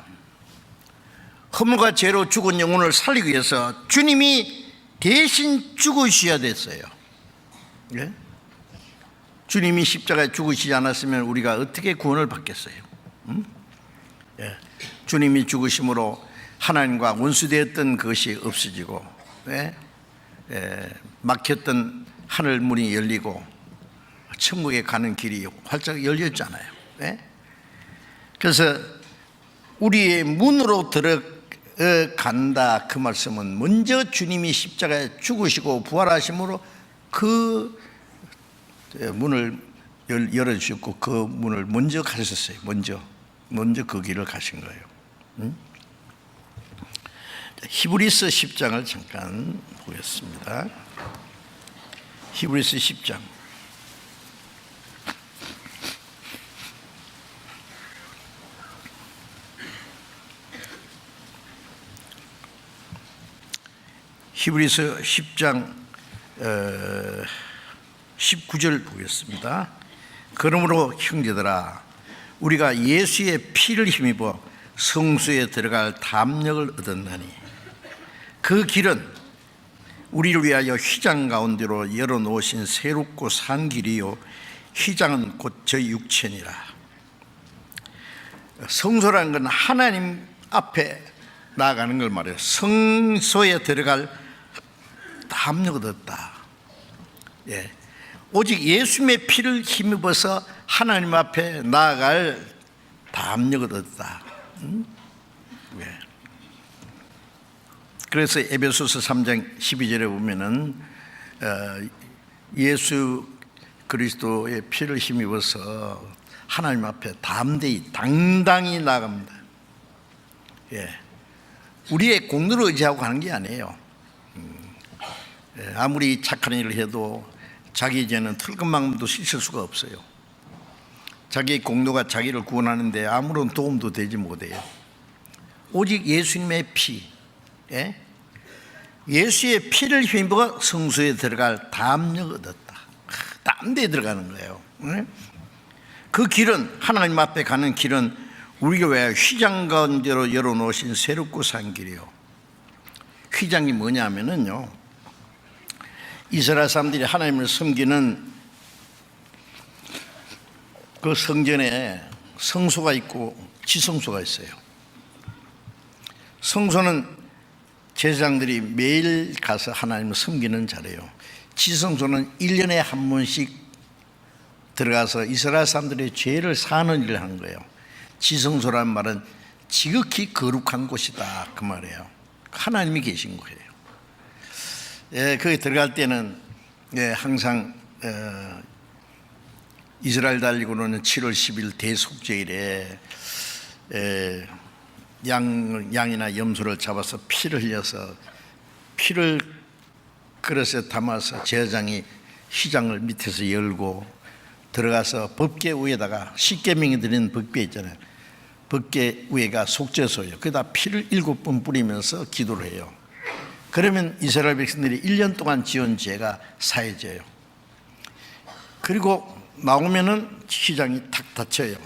허물과 죄로 죽은 영혼을 살리기 위해서 주님이 대신 죽으셔야 됐어요. 주님이 십자가에 죽으시지 않았으면 우리가 어떻게 구원을 받겠어요? 주님이 죽으심으로 하나님과 원수되었던 그것이 없어지고 막혔던 하늘 문이 열리고 천국에 가는 길이 활짝 열렸잖아요. 그래서 우리의 문으로 들어간다 그 말씀은 먼저 주님이 십자가에 죽으시고 부활하심으로 그 문을 열어주셨고 그 문을 먼저 가셨어요. 먼저 그 길을 가신 거예요. 히브리서 10장을 잠깐 보겠습니다. 히브리서 10장. 히브리서 10장 19절 보겠습니다. 그러므로 형제들아 우리가 예수의 피를 힘입어 성소에 들어갈 담력을 얻었나니 그 길은 우리를 위하여 휘장 가운데로 열어놓으신 새롭고 산 길이요 휘장은 곧 저 육체니라. 성소라는 건 하나님 앞에 나아가는 걸 말해요. 성소에 들어갈 담력을 얻었다. 오직 예수님의 피를 힘입어서 하나님 앞에 나아갈 담력을 얻었다. 그래서 에베소서 3장 12절에 보면은 예수 그리스도의 피를 힘입어서 하나님 앞에 담대히 당당히 나아갑니다. 우리의 공로를 의지하고 가는 게 아니에요. 아무리 착한 일을 해도 자기 죄는 털끝만큼도 씻을 수가 없어요. 자기의 공로가 자기를 구원하는데 아무런 도움도 되지 못해요. 오직 예수님의 피, 예수의 피를 힘입어 성소에 들어갈 담력을 얻었다. 담대히 들어가는 거예요. 그 길은, 하나님 앞에 가는 길은 우리가 왜 휘장 가운데로 열어놓으신 새롭고 산 길이요. 휘장이 뭐냐면요, 이스라엘 사람들이 하나님을 섬기는 그 성전에 성소가 있고 지성소가 있어요. 성소는 제사장들이 매일 가서 하나님을 섬기는 자리예요. 지성소는 1년에 한 번씩 들어가서 이스라엘 사람들의 죄를 사하는 일을 하는 거예요. 지성소라는 말은 지극히 거룩한 곳이다 그 말이에요. 하나님이 계신 거예요. 예, 거기 들어갈 때는 항상 이스라엘 달리고는 7월 10일 대속죄일에 양이나 염소를 잡아서 피를 흘려서 피를 그릇에 담아서 제사장이 휘장을 밑에서 열고 들어가서 법궤 위에다가 십계명이 드리는 법궤 있잖아요. 법궤 위에가 속죄소예요. 거기다 피를 7번 뿌리면서 기도를 해요. 그러면 이스라엘 백성들이 1년 동안 지은 죄가 사해져요. 그리고 나오면은 휘장이 탁 닫혀요.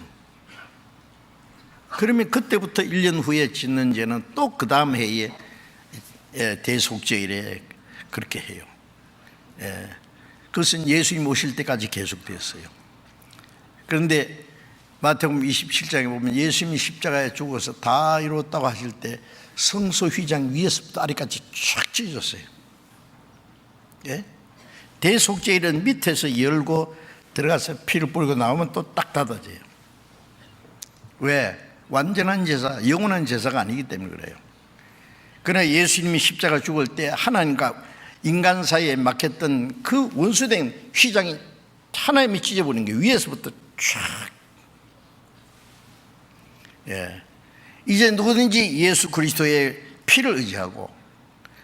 그러면 그때부터 1년 후에 짓는 죄는 또 그 다음 해에 대속죄일에 그렇게 해요. 그것은 예수님 오실 때까지 계속됐어요. 그런데 마태복음 27장에 보면 예수님이 십자가에 죽어서 다 이루었다고 하실 때 성소 휘장 위에서부터 아래까지 쫙 찢어졌어요. 대속죄일은 밑에서 열고 들어가서 피를 뿌리고 나오면 또 딱 닫아져요. 왜? 완전한 제사, 영원한 제사가 아니기 때문에 그래요. 그러나 예수님이 십자가 죽을 때 하나님과 인간 사이에 막혔던 그 원수된 휘장이 하나님이 찢어버린 게 위에서부터 쫙. 이제 누구든지 예수 그리스도의 피를 의지하고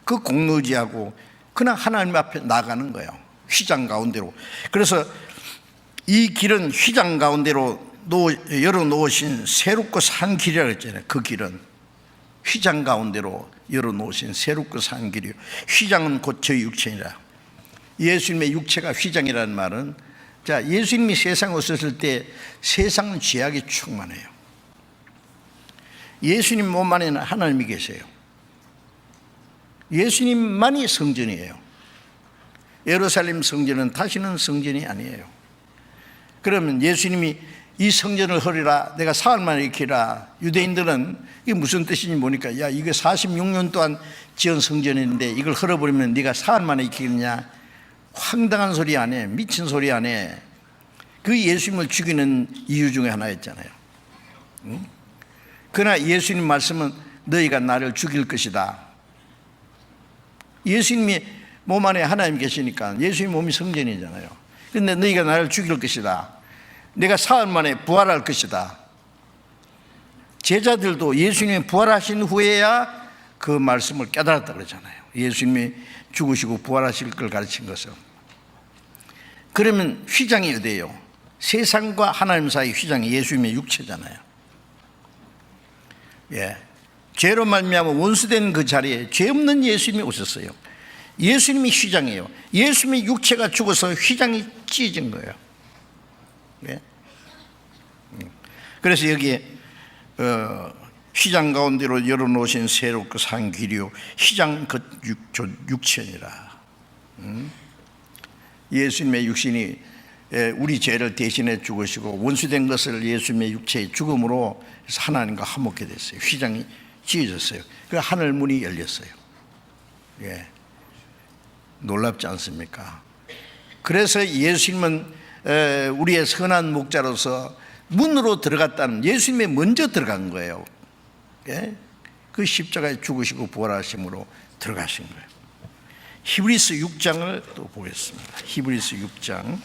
그 공로 의지하고 그냥 하나님 앞에 나가는 거예요. 휘장 가운데로. 그래서 이 길은 휘장 가운데로 열어놓으신 새롭고 산 길이라고 했잖아요. 그 길은 휘장 가운데로 열어놓으신 새롭고 산 길이요. 휘장은 곧 저희 육체니라. 예수님의 육체가 휘장이라는 말은, 자, 예수님이 세상에 오셨을 때 세상은 죄악이 충만해요. 예수님 몸 안에는 하나님이 계세요. 예수님만이 성전이에요. 예루살렘 성전은 다시는 성전이 아니에요. 그러면 예수님이 이 성전을 허리라, 내가 사흘 만에 일으키라. 유대인들은 이게 무슨 뜻인지 모르니까, 야, 이거 46년 동안 지은 성전인데 이걸 헐어버리면 네가 사흘 만에 일으키겠냐? 황당한 소리 안 해. 미친 소리 안 해. 그 예수님을 죽이는 이유 중에 하나였잖아요. 응? 그러나 예수님 말씀은 너희가 나를 죽일 것이다. 예수님이 몸 안에 하나님 계시니까 예수님 몸이 성전이잖아요. 그런데 너희가 나를 죽일 것이다. 내가 사흘 만에 부활할 것이다. 제자들도 예수님이 부활하신 후에야 그 말씀을 깨달았다 그러잖아요. 예수님이 죽으시고 부활하실 걸 가르친 것은. 그러면 휘장이 어디예요? 세상과 하나님 사이 휘장이 예수님의 육체잖아요. 죄로 말미암아 원수된 그 자리에 죄 없는 예수님이 오셨어요. 예수님이 휘장이에요. 예수님의 육체가 죽어서 휘장이 찢어진 거예요. 그래서 여기에 휘장 가운데로 열어놓으신 새롭고 산 길이요 휘장 그 육체니라. 예수님의 육신이 우리 죄를 대신해 죽으시고 원수된 것을 예수님의 육체의 죽음으로 하나님과 화목게 됐어요. 휘장이 찢어졌어요. 그 하늘 문이 열렸어요. 놀랍지 않습니까? 그래서 예수님은 우리의 선한 목자로서 문으로 들어갔다는, 예수님이 먼저 들어간 거예요. 그 십자가에 죽으시고 부활하심으로 들어가신 거예요. 히브리서 6장을 또 보겠습니다. 히브리서 6장.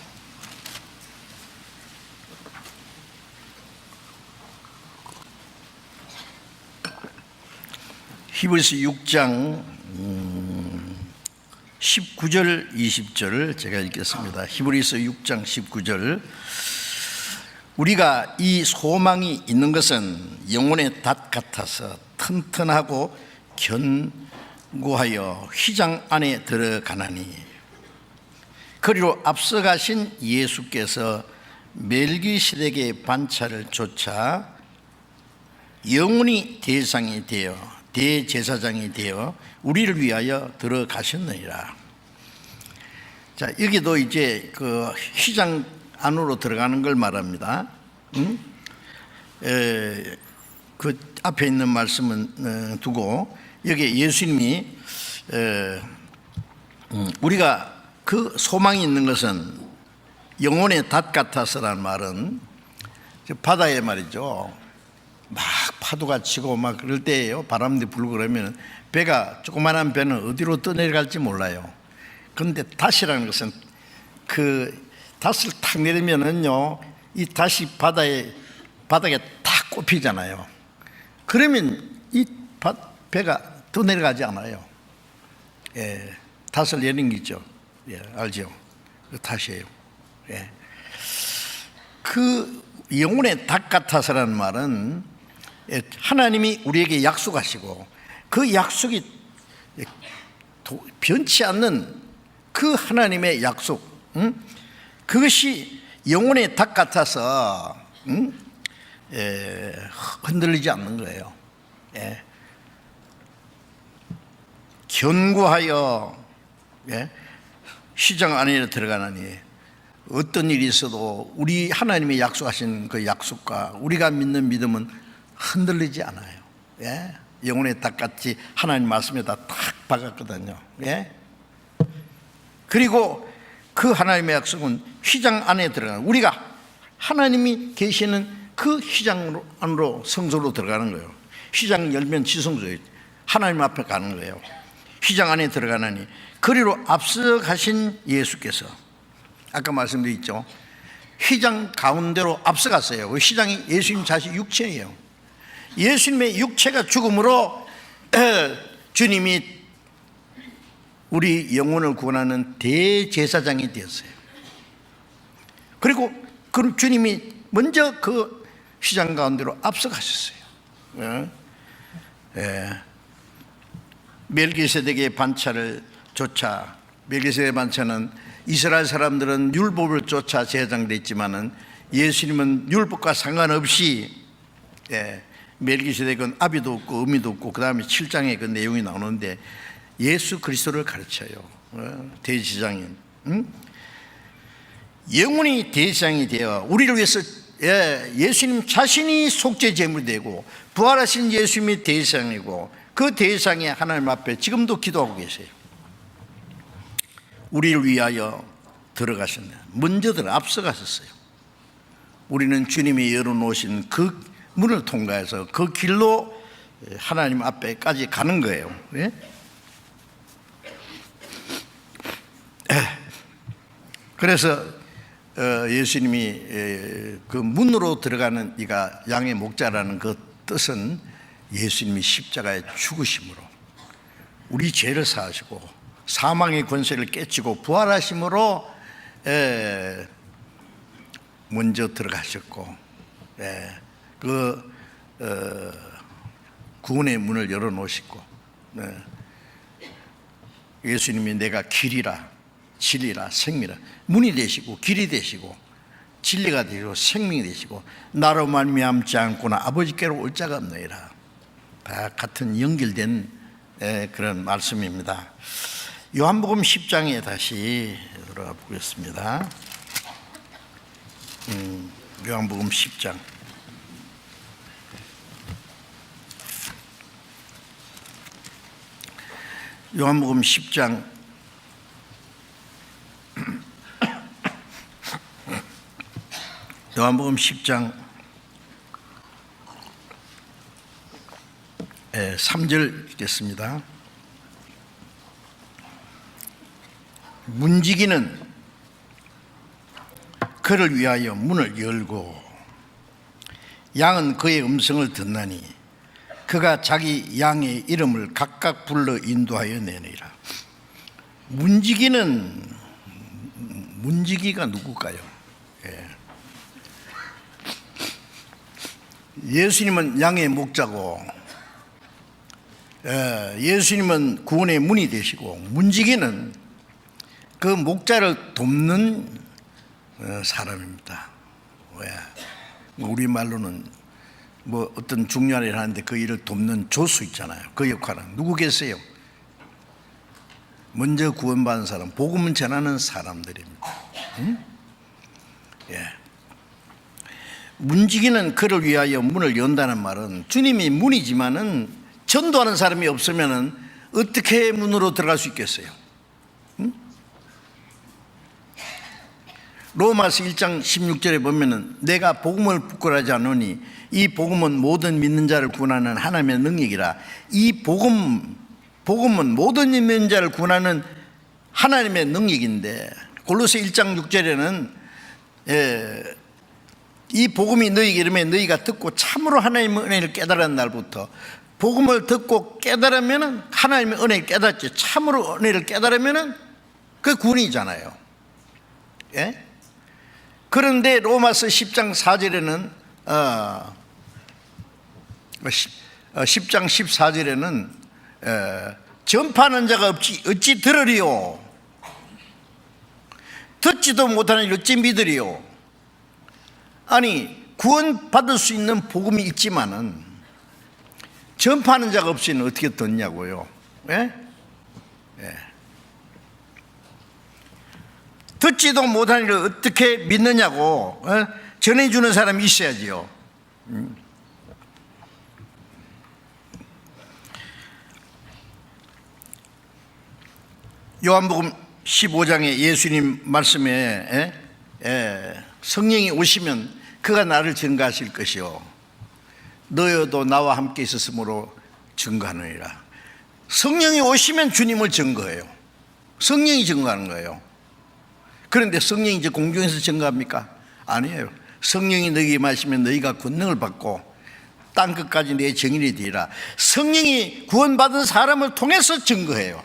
히브리서 6장 19절 20절을 제가 읽겠습니다. 히브리서 6장 19절. 우리가 이 소망이 있는 것은 영혼의 닷 같아서 튼튼하고 견고하여 휘장 안에 들어가나니, 그리로 앞서가신 예수께서 멜기세덱의 반차를 쫓아 영원히 대상이 되어 대제사장이 되어 우리를 위하여 들어가셨느니라. 자, 여기도 이제 그 휘장 안으로 들어가는 걸 말합니다. 그 앞에 있는 말씀은 두고 여기 예수님이 우리가 그 소망이 있는 것은 영혼의 닷 같아서라는 말은 바다의 말이죠. 막 파도가 치고 막 그럴 때예요. 바람도 불고 그러면 배가, 조그만한 배는 어디로 떠내려갈지 몰라요. 그런데 닷이라는 것은 그 닷을 탁 내리면은요, 이 닷이 바닥에 탁 꼽히잖아요. 그러면 이 배가 더 내려가지 않아요. 예, 닷을 내린 게 있죠. 예, 알죠? 그 닷이에요. 예. 그 영혼의 닷 같아서라는 말은 하나님이 우리에게 약속하시고 그 약속이 변치 않는 그 하나님의 약속, 그것이 영혼의 닷 같아서 흔들리지 않는 거예요. 예. 견고하여 시장 안에 들어가나니 어떤 일이 있어도 우리 하나님이 약속하신 그 약속과 우리가 믿는 믿음은 흔들리지 않아요. 예? 영혼의 닷같이 하나님 말씀에다 탁 박았거든요. 예? 그리고 그 하나님의 약속은 휘장 안에 들어가는, 우리가 하나님이 계시는 그 휘장 안으로, 성소로 들어가는 거예요. 휘장 열면 지성소에 하나님 앞에 가는 거예요. 휘장 안에 들어가나니 그리로 앞서 가신 예수께서, 아까 말씀드렸죠, 휘장 가운데로 앞서갔어요. 그 휘장이 예수님 자신 육체예요. 예수님의 육체가 죽음으로 주님이 우리 영혼을 구원하는 대제사장이 되었어요. 그리고 그 주님이 먼저 그 휘장 가운데로 앞서가셨어요. 멜기세덱의 반차를 쫓아, 멜기세덱의 반차는 이스라엘 사람들은 율법을 쫓아 제정됐지만은 예수님은 율법과 상관없이, 멜기세덱은 아비도 없고 어미도 없고, 그 다음에 7장에 그 내용이 나오는데 예수 그리스도를 가르쳐요. 대제사장인, 영원히 대제사장이 되어 우리를 위해서 예수님 자신이 속죄 제물이 되고 부활하신 예수님이 대제사장이고 그 대제사장이 하나님 앞에 지금도 기도하고 계세요. 우리를 위하여 들어가셨네. 먼저들 앞서가셨어요. 우리는 주님이 열어놓으신 그 문을 통과해서 그 길로 하나님 앞에까지 가는 거예요. 예? 그래서 예수님이 그 문으로 들어가는 이가 양의 목자라는 그 뜻은 예수님이 십자가에 죽으심으로 우리 죄를 사하시고 사망의 권세를 깨치고 부활하심으로 먼저 들어가셨고, 그 구원의 문을 열어놓으시고, 예수님이 내가 길이라 진리라 생미라, 문이 되시고 길이 되시고 진리가 되시고 생명이 되시고 나로 말미암지 않고는 아버지께로 올 자가 없느니라. 다 같은 연결된 그런 말씀입니다. 요한복음 10장에 다시 들어가 보겠습니다. 요한복음 10장. 요한복음 10장 요한복음 10장 3절 읽겠습니다. 문지기는 그를 위하여 문을 열고 양은 그의 음성을 듣나니 그가 자기 양의 이름을 각각 불러 인도하여 내니라. 문지기가 누굴까요? 예수님은 양의 목자고, 예수님은 구원의 문이 되시고, 문지기는 그 목자를 돕는 사람입니다. 우리말로는 뭐 어떤 중요한 일을 하는데 그 일을 돕는 조수 있잖아요. 그 역할은 누구 계세요? 먼저 구원받은 사람, 복음을 전하는 사람들입니다. 문지기는 그를 위하여 문을 연다는 말은 주님이 문이지만은 전도하는 사람이 없으면은 어떻게 문으로 들어갈 수 있겠어요? 로마서 1장 16절에 보면은 내가 복음을 부끄러워하지 않으니 이 복음은 모든 믿는 자를 구원하는 하나님의 능력이라. 이 복음은 모든 믿는 자를 구원하는 하나님의 능력인데, 골로새 1장 6절에는 이 복음이 너희에게 이르면 너희가 듣고 참으로 하나님의 은혜를 깨달은 날부터, 복음을 듣고 깨달으면 하나님의 은혜를 깨닫죠. 참으로 은혜를 깨달으면 그 구원이잖아요. 예? 그런데 로마서 10장 4절에는 10장 14절에는 전파하는 자가 없지 어찌 들으리요, 듣지도 못하는 일 어찌 믿으리요. 아니, 구원받을 수 있는 복음이 있지만은 전파하는 자가 없이는 어떻게 듣냐고요. 예? 예. 듣지도 못하는 일을 어떻게 믿느냐고. 전해주는 사람이 있어야지요. 요한복음 15장에 예수님 말씀에 성령이 오시면 그가 나를 증거하실 것이요 너희도 나와 함께 있었으므로 증거하느니라. 성령이 오시면 주님을 증거해요. 성령이 증거하는 거예요. 그런데 성령이 이제 공중에서 증거합니까? 아니에요. 성령이 너희에게 마시면 너희가 권능을 받고 땅 끝까지 내 증인이 되리라. 성령이 구원받은 사람을 통해서 증거해요.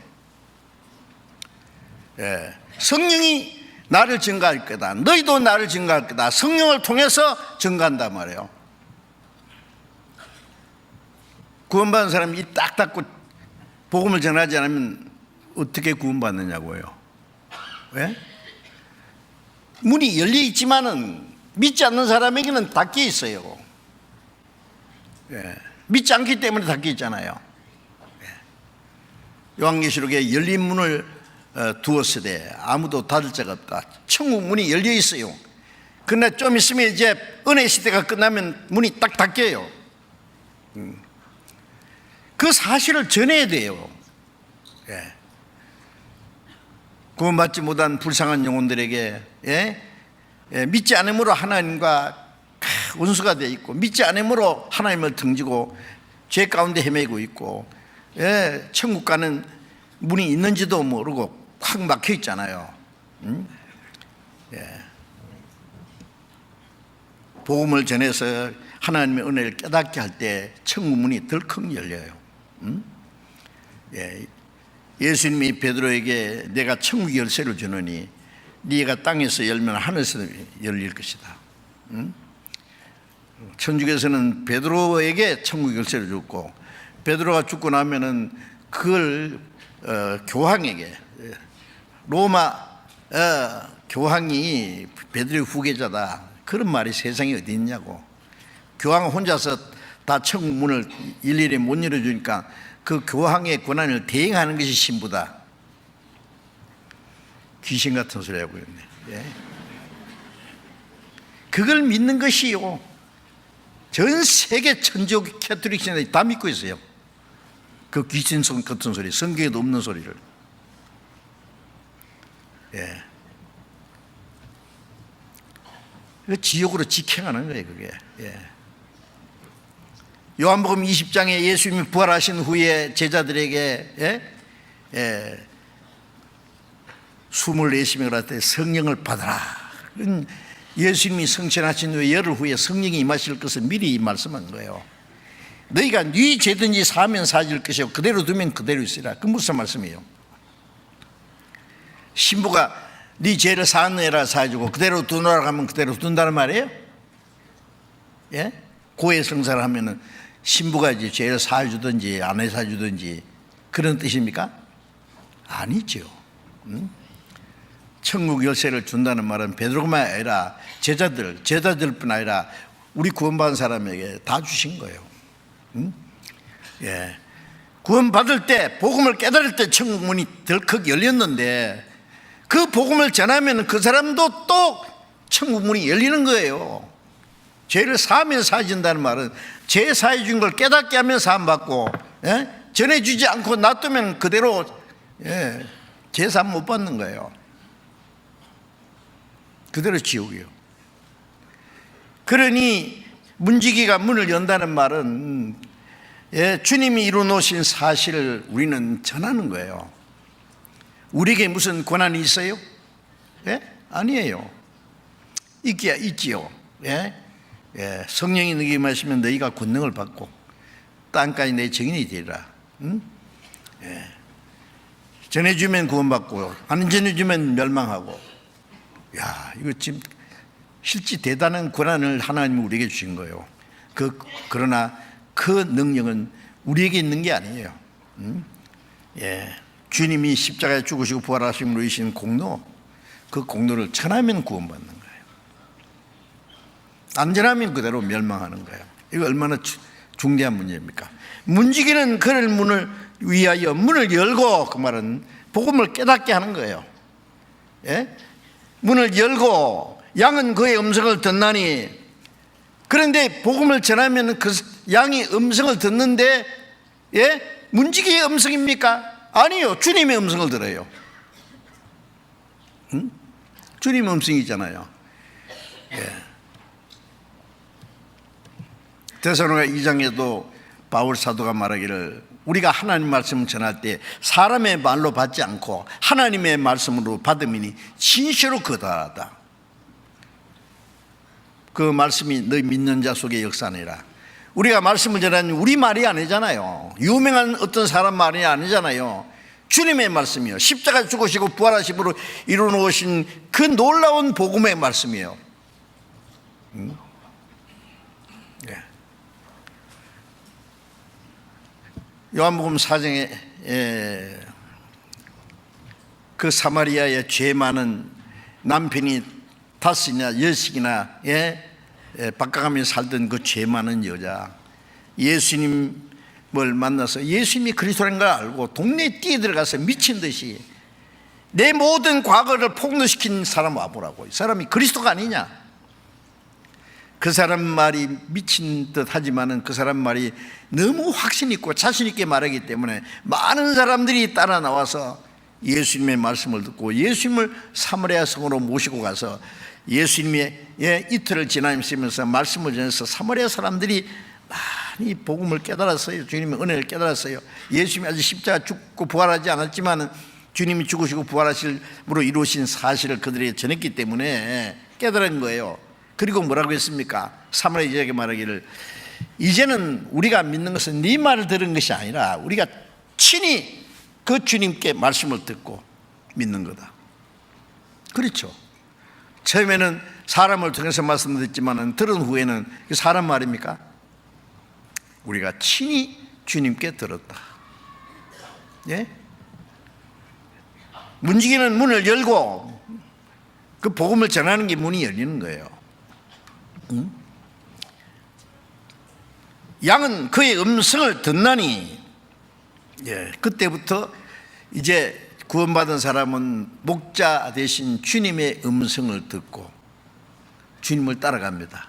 예. 성령이 나를 증거할 거다, 너희도 나를 증거할 거다. 성령을 통해서 증거한단 말이에요. 구원받은 사람이 입 딱 닫고 복음을 전하지 않으면 어떻게 구원받느냐고요. 왜? 문이 열려 있지만은 믿지 않는 사람에게는 닫혀 있어요. 예. 믿지 않기 때문에 닫혀 있잖아요. 예. 요한계시록에 열린 문을 두었으되 아무도 닫을 자가 없다. 천국 문이 열려 있어요. 그러나 좀 있으면 이제 은혜 시대가 끝나면 문이 딱 닫혀요. 그 사실을 전해야 돼요. 예. 구원받지 못한 불쌍한 영혼들에게 믿지 않음으로 하나님과 원수가 되어 있고, 믿지 않음으로 하나님을 등지고 죄 가운데 헤매고 있고, 천국 가는 문이 있는지도 모르고 확 막혀 있잖아요. 복음을 전해서 하나님의 은혜를 깨닫게 할 때 천국 문이 덜컥 열려요. 예수님이 베드로에게 내가 천국 열쇠를 주느니 네가 땅에서 열면 하늘에서 열릴 것이다. 천주교에서는 베드로에게 천국 열쇠를 줬고, 베드로가 죽고 나면은 그걸 교황에게, 로마 교황이 베드로의 후계자다, 그런 말이 세상에 어디 있냐고. 교황 혼자서 다 천국 문을 일일이 못 열어주니까 그 교황의 권한을 대행하는 것이 신부다. 귀신 같은 소리 하고 있네. 예. 그걸 믿는 것이요, 전 세계 천주교 캐톨릭 신들이 다 믿고 있어요. 그 귀신 같은 소리, 성경에도 없는 소리를. 예. 그 지옥으로 직행하는 거예요, 그게. 예. 요한복음 20장에 예수님이 부활하신 후에 제자들에게 숨을 내쉬며 그랬더니 성령을 받아라. 예수님이 성천하신 후에 열흘 후에 성령이 임하실 것을 미리 말씀한 거예요. 너희가 네 죄든지 사하면 사해질 것이요 그대로 두면 그대로 있으리라. 그 무슨 말씀이에요? 신부가 네 죄를 사하느라 사해주고 그대로 두노라 하면 그대로 둔다는 말이에요? 예? 고해 성사를 하면은 신부가 이제 죄를 사해주든지 안 사해주든지 그런 뜻입니까? 아니죠. 천국 열쇠를 준다는 말은 베드로만 아니라 제자들뿐 아니라 우리 구원받은 사람에게 다 주신 거예요. 예. 구원받을 때, 복음을 깨달을 때 천국 문이 덜컥 열렸는데, 그 복음을 전하면 그 사람도 또 천국 문이 열리는 거예요. 죄를 사하면 사해진다는 말은 죄 사해 준 걸 깨닫게 하면 사함받고, 전해주지 않고 놔두면 그대로 죄 사함 못 받는 거예요. 그대로 지옥이에요. 그러니 문지기가 문을 연다는 말은 주님이 이루어놓으신 사실을 우리는 전하는 거예요. 우리에게 무슨 권한이 있어요? 아니에요. 있지요. 성령이 너희에게 임하시면 너희가 권능을 받고 땅까지 내 증인이 되리라. 전해주면 구원받고 안 전해주면 멸망하고. 이거 지금 실제 대단한 권한을 하나님이 우리에게 주신 거예요. 그러나 그 능력은 우리에게 있는 게 아니에요. 주님이 십자가에 죽으시고 부활하심으로 이신 공로, 그 공로를 전하면 구원받는 거예요. 안 전하면 그대로 멸망하는 거예요. 이거 얼마나 중대한 문제입니까? 문지기는 그를 문을 위하여 문을 열고, 그 말은 복음을 깨닫게 하는 거예요. 문을 열고 양은 그의 음성을 듣나니. 그런데 복음을 전하면 그 양이 음성을 듣는데 문지기의 음성입니까? 아니요, 주님의 음성을 들어요. 주님의 음성이잖아요. 데살로니가 2장에도 바울 사도가 말하기를 우리가 하나님 말씀을 전할 때 사람의 말로 받지 않고 하나님의 말씀으로 받음이니 진실로 거다하다. 그 말씀이 너희 믿는 자 속에 역사하니라. 우리가 말씀을 전하는 우리 말이 아니잖아요. 유명한 어떤 사람 말이 아니잖아요. 주님의 말씀이요, 십자가 죽으시고 부활하심으로 이루어놓으신 그 놀라운 복음의 말씀이에요. 요한복음 4장에 그 사마리아에 죄 많은 남편이 5이나 6이나 바꿔가며 살던 그 죄 많은 여자, 예수님을 만나서 예수님이 그리스도라는 걸 알고 동네에 뛰어들어가서 미친 듯이 내 모든 과거를 폭로시킨 사람 와보라고. 이 사람이 그리스도가 아니냐. 그 사람 말이 미친 듯 하지만은 그 사람 말이 너무 확신 있고 자신 있게 말하기 때문에 많은 사람들이 따라 나와서 예수님의 말씀을 듣고 예수님을 사마리아 성으로 모시고 가서 예수님의 이틀을 지나면서 말씀을 전해서 사마리아 사람들이 많이 복음을 깨달았어요. 주님의 은혜를 깨달았어요. 예수님이 아직 십자가 죽고 부활하지 않았지만 주님이 죽으시고 부활하심으로 이루신 사실을 그들에게 전했기 때문에 깨달은 거예요. 그리고 뭐라고 했습니까? 사마리아 여자에게 말하기를 이제는 우리가 믿는 것은 네 말을 들은 것이 아니라 우리가 친히 그 주님께 말씀을 듣고 믿는 거다. 그렇죠. 처음에는 사람을 통해서 말씀을 듣지만 들은 후에는 사람 말입니까? 우리가 친히 주님께 들었다. 문지기는 문을 열고 그 복음을 전하는 게 문이 열리는 거예요. 양은 그의 음성을 듣나니. 그때부터 이제 구원받은 사람은 목자 대신 주님의 음성을 듣고 주님을 따라갑니다.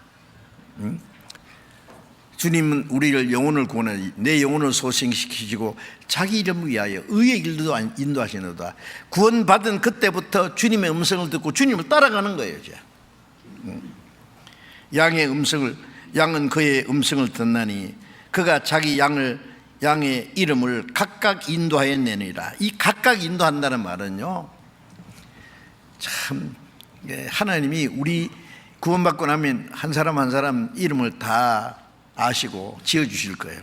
주님은 우리를 영혼을 구원하니 내 영혼을 소생시키시고 자기 이름을 위하여 의의 길도 인도하시노다. 구원받은 그때부터 주님의 음성을 듣고 주님을 따라가는 거예요. 이제. 양은 그의 음성을 듣나니 그가 자기 양의 이름을 각각 인도하여 내니라. 이 각각 인도한다는 말은요, 참 하나님이 우리 구원받고 나면 한 사람 한 사람 이름을 다 아시고 지어주실 거예요.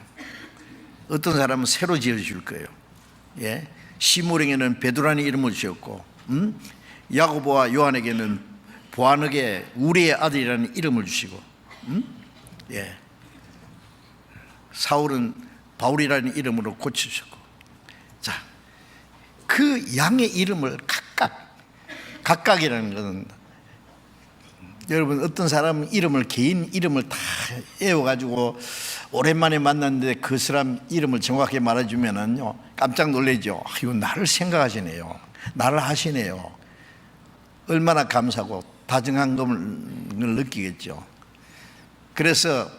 어떤 사람은 새로 지어주실 거예요. 시므에게는 베드로라는 이름을 지었고, 야고보와 요한에게는 보아너게 우리의 아들이라는 이름을 주시고, 사울은 바울이라는 이름으로 고치셨고. 자, 그 양의 이름을 각각이라는 것은, 여러분 어떤 사람은 이름을 개인 이름을 다 외워가지고 오랜만에 만났는데 그 사람 이름을 정확하게 말해주면은요 깜짝 놀라죠. 이거 나를 생각하시네요, 나를 하시네요. 얼마나 감사하고 다정한 걸 느끼겠죠. 그래서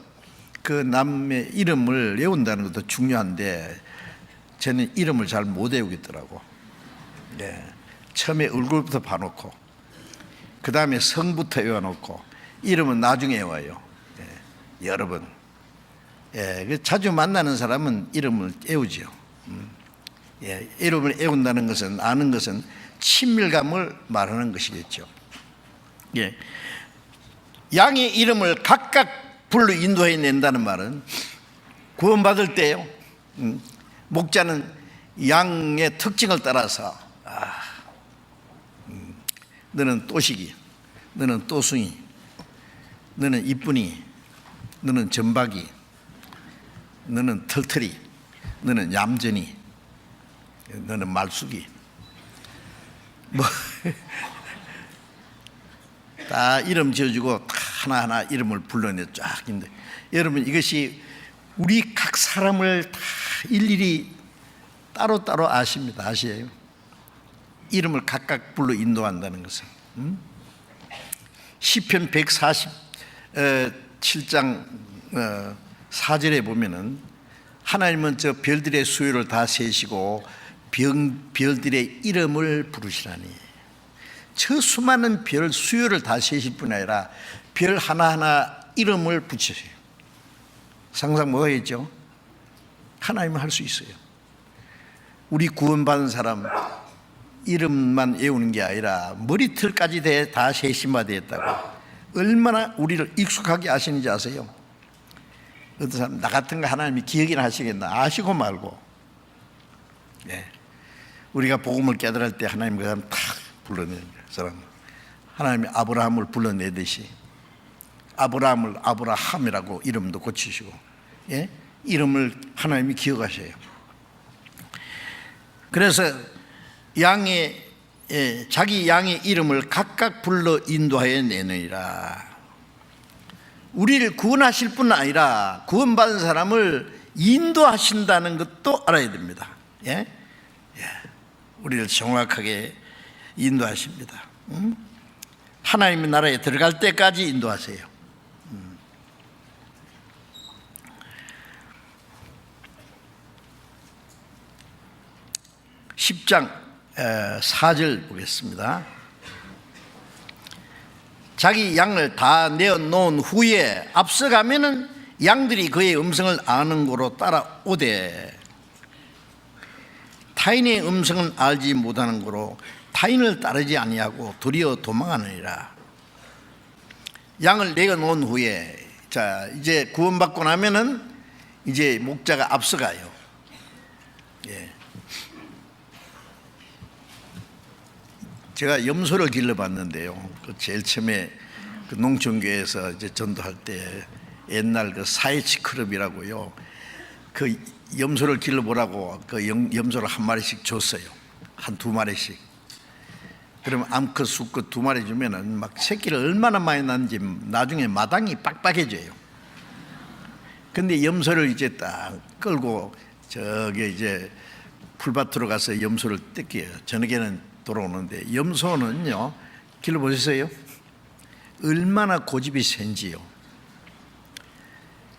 그 남의 이름을 외운다는 것도 중요한데 저는 이름을 잘 못 외우겠더라고. 처음에 얼굴부터 봐놓고 그 다음에 성부터 외워놓고 이름은 나중에 외워요. 여러 번. 자주 만나는 사람은 이름을 외우죠. 이름을 외운다는 것은, 아는 것은 친밀감을 말하는 것이겠죠. 양의 이름을 각각 불러 인도해 낸다는 말은 구원받을 때요, 목자는 양의 특징을 따라서 너는 또식이, 너는 또숭이, 너는 이쁜이, 너는 전박이, 너는 털털이, 너는 얌전이, 너는 말숙이, 다 이름 지어주고 하나하나 이름을 불러내 쫙 있는데, 여러분 이것이 우리 각 사람을 다 일일이 따로따로 아십니다. 아시에요? 이름을 각각 불러 인도한다는 것은. 시편 147장 4절에 보면은 하나님은 저 별들의 수요를 다 세시고 별들의 이름을 부르시라니. 저 수많은 별 수요를 다 세실 뿐 아니라 별 하나하나 이름을 붙이세요. 상상 뭐겠죠? 하나님은 할 수 있어요. 우리 구원받은 사람 이름만 외우는 게 아니라 머리털까지 다 세심화되었다고. 얼마나 우리를 익숙하게 아시는지 아세요? 어떤 사람 나 같은 거 하나님이 기억이나 하시겠나? 아시고 말고. 우리가 복음을 깨달을 때 하나님 그 사람 탁 불러내는 사람, 하나님이 아브라함을 불러내듯이 아브라함을 아브라함이라고 이름도 고치시고, 이름을 하나님이 기억하셔요. 그래서 자기 양의 이름을 각각 불러 인도하여 내느니라. 우리를 구원하실 뿐 아니라 구원받은 사람을 인도하신다는 것도 알아야 됩니다. 우리를 정확하게 인도하십니다. 하나님의 나라에 들어갈 때까지 인도하세요. 10장 4절 보겠습니다. 자기 양을 다 내어놓은 후에 앞서가면은 양들이 그의 음성을 아는 고로 따라오되 타인의 음성은 알지 못하는 고로 타인을 따르지 아니하고 도리어 도망하느니라. 양을 내어놓은 후에, 자 이제 구원받고 나면은 이제 목자가 앞서가요. 제가 염소를 길러봤는데요. 제일 처음에 그 농촌교회에서 이제 전도할 때 옛날 그 사이치 클럽이라고요. 그 염소를 길러보라고 그 염소를 한 마리씩 줬어요. 한 두 마리씩. 그러면 암컷, 수컷 두 마리 주면은 막 새끼를 얼마나 많이 낳는지 나중에 마당이 빡빡해져요. 근데 염소를 이제 딱 끌고 저기 이제 풀밭으로 가서 염소를 뜯겨요. 저녁에는 돌아오는데, 염소는요, 길러보셨어요? 얼마나 고집이 센지요.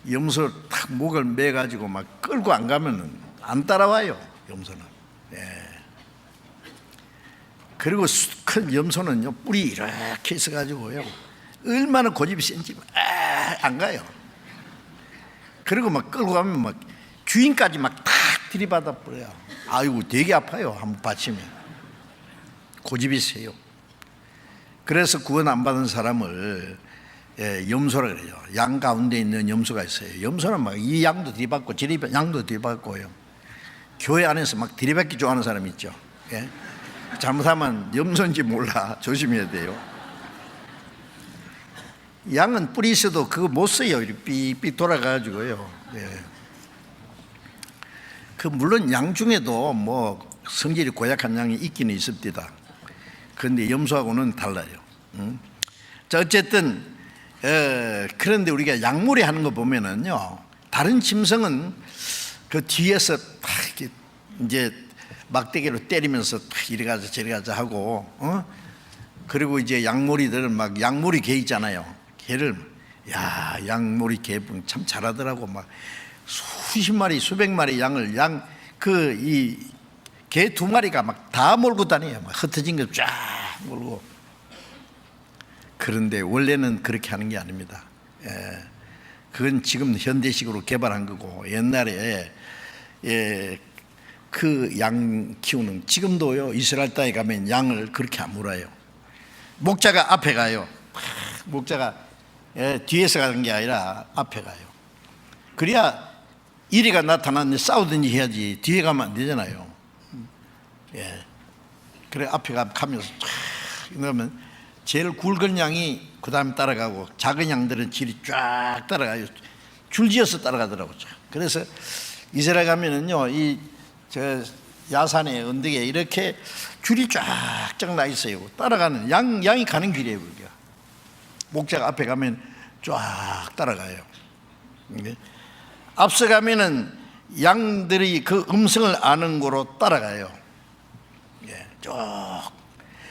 염소 탁 목을 매가지고 막 끌고 안 가면은 안 따라와요, 염소는. 그리고 큰 염소는요, 뿔이 이렇게 있어가지고요, 얼마나 고집이 센지 안 가요. 그리고 막 끌고 가면 막 주인까지 막 탁 들이받아 버려요. 아이고, 되게 아파요, 한번 받치면. 고집이 세요. 그래서 구원 안 받은 사람을 염소라 그래요. 양 가운데 있는 염소가 있어요. 염소는 막 이 양도 들이받고 저리 양도 들이받고요. 교회 안에서 막 들이받기 좋아하는 사람이 있죠. 잘못하면 염소인지 몰라. 조심해야 돼요. 양은 뿔이 있어도 그거 못 써요. 삑삑 돌아가가지고요. 그 물론 양 중에도 뭐 성질이 고약한 양이 있기는 있습니다. 그런데 염소하고는 달라요. 자, 어쨌든 그런데 우리가 양몰이 하는 거 보면은요, 다른 짐승은 그 뒤에서 딱 이렇게 이제 막대기로 때리면서 이리 가자 저리 가자 하고, 그리고 이제 양몰이들은 막 양몰이 개 있잖아요. 개를 양몰이 개 참 잘하더라고. 막 수십 마리 수백 마리 양을 개 두 마리가 막 다 몰고 다녀요. 막 흩어진 거 쫙 몰고. 그런데 원래는 그렇게 하는 게 아닙니다. 그건 지금 현대식으로 개발한 거고, 옛날에 그 양 키우는, 지금도요 이스라엘 땅에 가면 양을 그렇게 안 물어요. 목자가 앞에 가요. 목자가 뒤에서 가는 게 아니라 앞에 가요. 그래야 이리가 나타났는데 싸우든지 해야지 뒤에 가면 안 되잖아요. 그래 앞에 가면서 그러면 제일 굵은 양이 그 다음에 따라가고, 작은 양들은 줄이 쫙 따라가요. 줄지어서 따라가더라고요. 그래서 이스라엘 가면은요, 저 야산의 언덕에 이렇게 줄이 쫙쫙 나 있어요. 따라가는 양이 가는 길이에요. 그게. 목자가 앞에 가면 쫙 따라가요. 앞서 가면은 양들이 그 음성을 아는 거로 따라가요. 쭉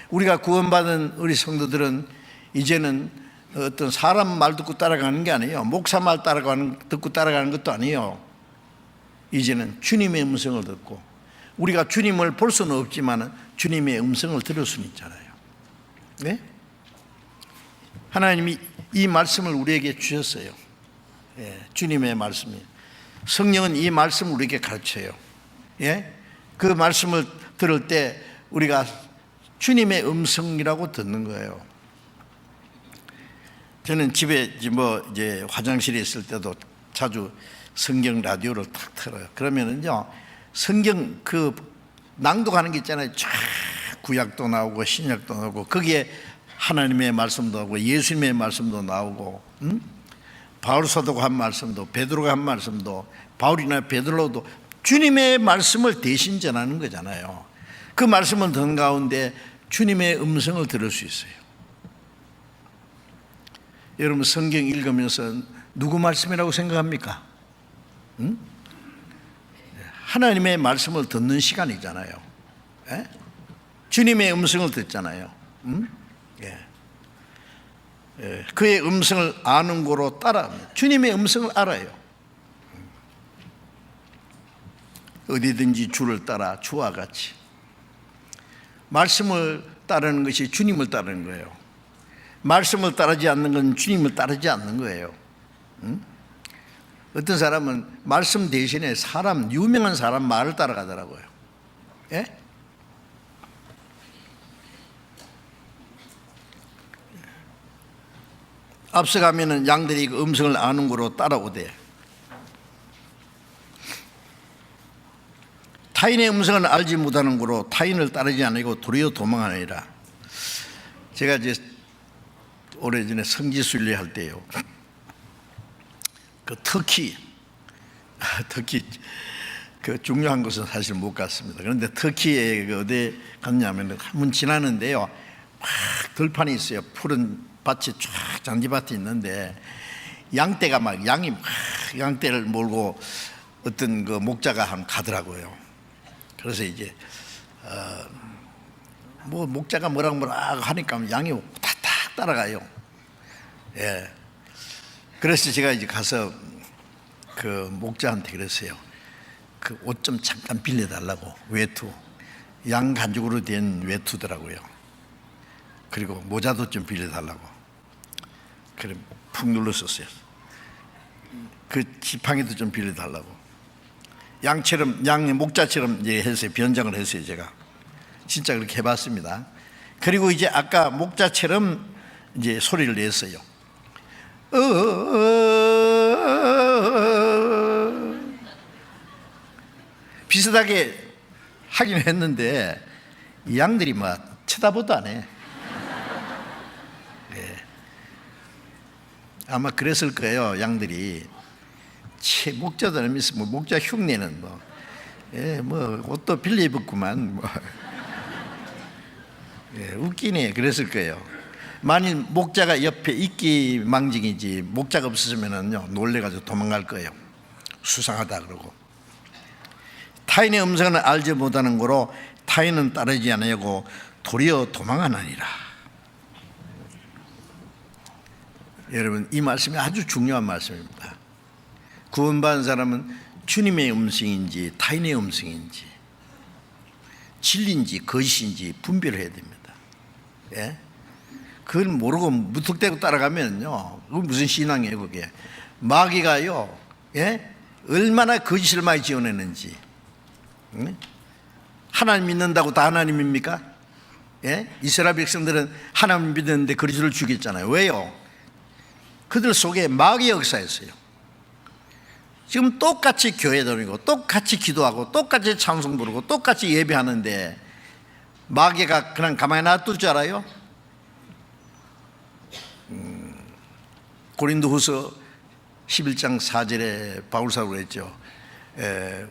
우리가 구원받은 우리 성도들은 이제는 어떤 사람 말 듣고 따라가는 게 아니에요. 목사 말 듣고 따라가는 것도 아니에요. 이제는 주님의 음성을 듣고, 우리가 주님을 볼 수는 없지만 주님의 음성을 들을 수는 있잖아요. 네? 하나님이 이 말씀을 우리에게 주셨어요. 주님의 말씀이, 성령은 이 말씀을 우리에게 가르쳐요. 그 말씀을 들을 때 우리가 주님의 음성이라고 듣는 거예요. 저는 집에 이제 화장실에 있을 때도 자주 성경 라디오를 탁 틀어요. 그러면은요, 성경 그 낭독하는 게 있잖아요. 쫙 구약도 나오고 신약도 나오고, 거기에 하나님의 말씀도 나오고 예수님의 말씀도 나오고, 바울 사도가 한 말씀도, 베드로가 한 말씀도, 바울이나 베드로도 주님의 말씀을 대신 전하는 거잖아요. 그 말씀을 듣는 가운데 주님의 음성을 들을 수 있어요. 여러분, 성경 읽으면서 누구 말씀이라고 생각합니까? 하나님의 말씀을 듣는 시간이잖아요. 주님의 음성을 듣잖아요. 그의 음성을 아는 거로 따라합니다. 주님의 음성을 알아요. 어디든지 주를 따라 주와 같이. 말씀을 따르는 것이 주님을 따르는 거예요. 말씀을 따르지 않는 건 주님을 따르지 않는 거예요. 어떤 사람은 말씀 대신에 유명한 사람 말을 따라가더라고요. 앞서가면은 양들이 그 음성을 아는 거로 따라오대. 타인의 음성을 알지 못하는 거로 타인을 따르지 않고 도리어 도망하느니라. 제가 이제 오래전에 성지순례 할 때요, 그 터키 그 중요한 곳은 사실 못 갔습니다. 그런데 터키에 어디 갔냐면 한 번 지나는데요, 막 들판이 있어요. 푸른 밭이 쫙 잔디밭이 있는데 양떼가 양떼를 몰고 어떤 그 목자가 한 가더라고요. 그래서 이제 목자가 뭐라고 하니까 양이 탁탁 따라가요. 그래서 제가 이제 가서 그 목자한테 그랬어요. 그 옷 좀 잠깐 빌려달라고. 외투, 양 가죽으로 된 외투더라고요. 그리고 모자도 좀 빌려달라고. 그래 푹 눌렀었어요. 그 지팡이도 좀 빌려달라고. 양 목자처럼 이제 했어요. 변장을 했어요. 제가 진짜 그렇게 해봤습니다. 그리고 이제 아까 목자처럼 이제 소리를 냈어요. 비슷하게 하긴 했는데 이 양들이 막 쳐다보도 안 해. 아마 그랬을 거예요. 양들이 목자들은 있으면 목자 흉내는 옷도 빌려 입었구만. 웃기네. 그랬을 거예요. 만일 목자가 옆에 있기망정이지 목자가 없었으면요 놀래가지고 도망갈 거예요. 수상하다 그러고. 타인의 음성을 알지 못하는 거로 타인은 따르지 아니하고 도리어 도망하느니라. 여러분, 이 말씀이 아주 중요한 말씀입니다. 구원받은 사람은 주님의 음성인지 타인의 음성인지 진리인지 거짓인지 분별해야 됩니다. 그걸 모르고 무턱대고 따라가면요, 그게 무슨 신앙이에요 그게. 마귀가요, 예? 얼마나 거짓을 많이 지어내는지. 응? 하나님 믿는다고 다 하나님입니까? 예? 이스라엘 백성들은 하나님 믿었는데 그리스도를 죽였잖아요. 왜요? 그들 속에 마귀의 역사였어요. 지금 똑같이 교회 다니고 똑같이 기도하고 똑같이 찬송 부르고 똑같이 예배하는데 마귀가 그냥 가만히 놔둘 줄 알아요? 고린도후서 11장 4절에 바울사도가 했죠.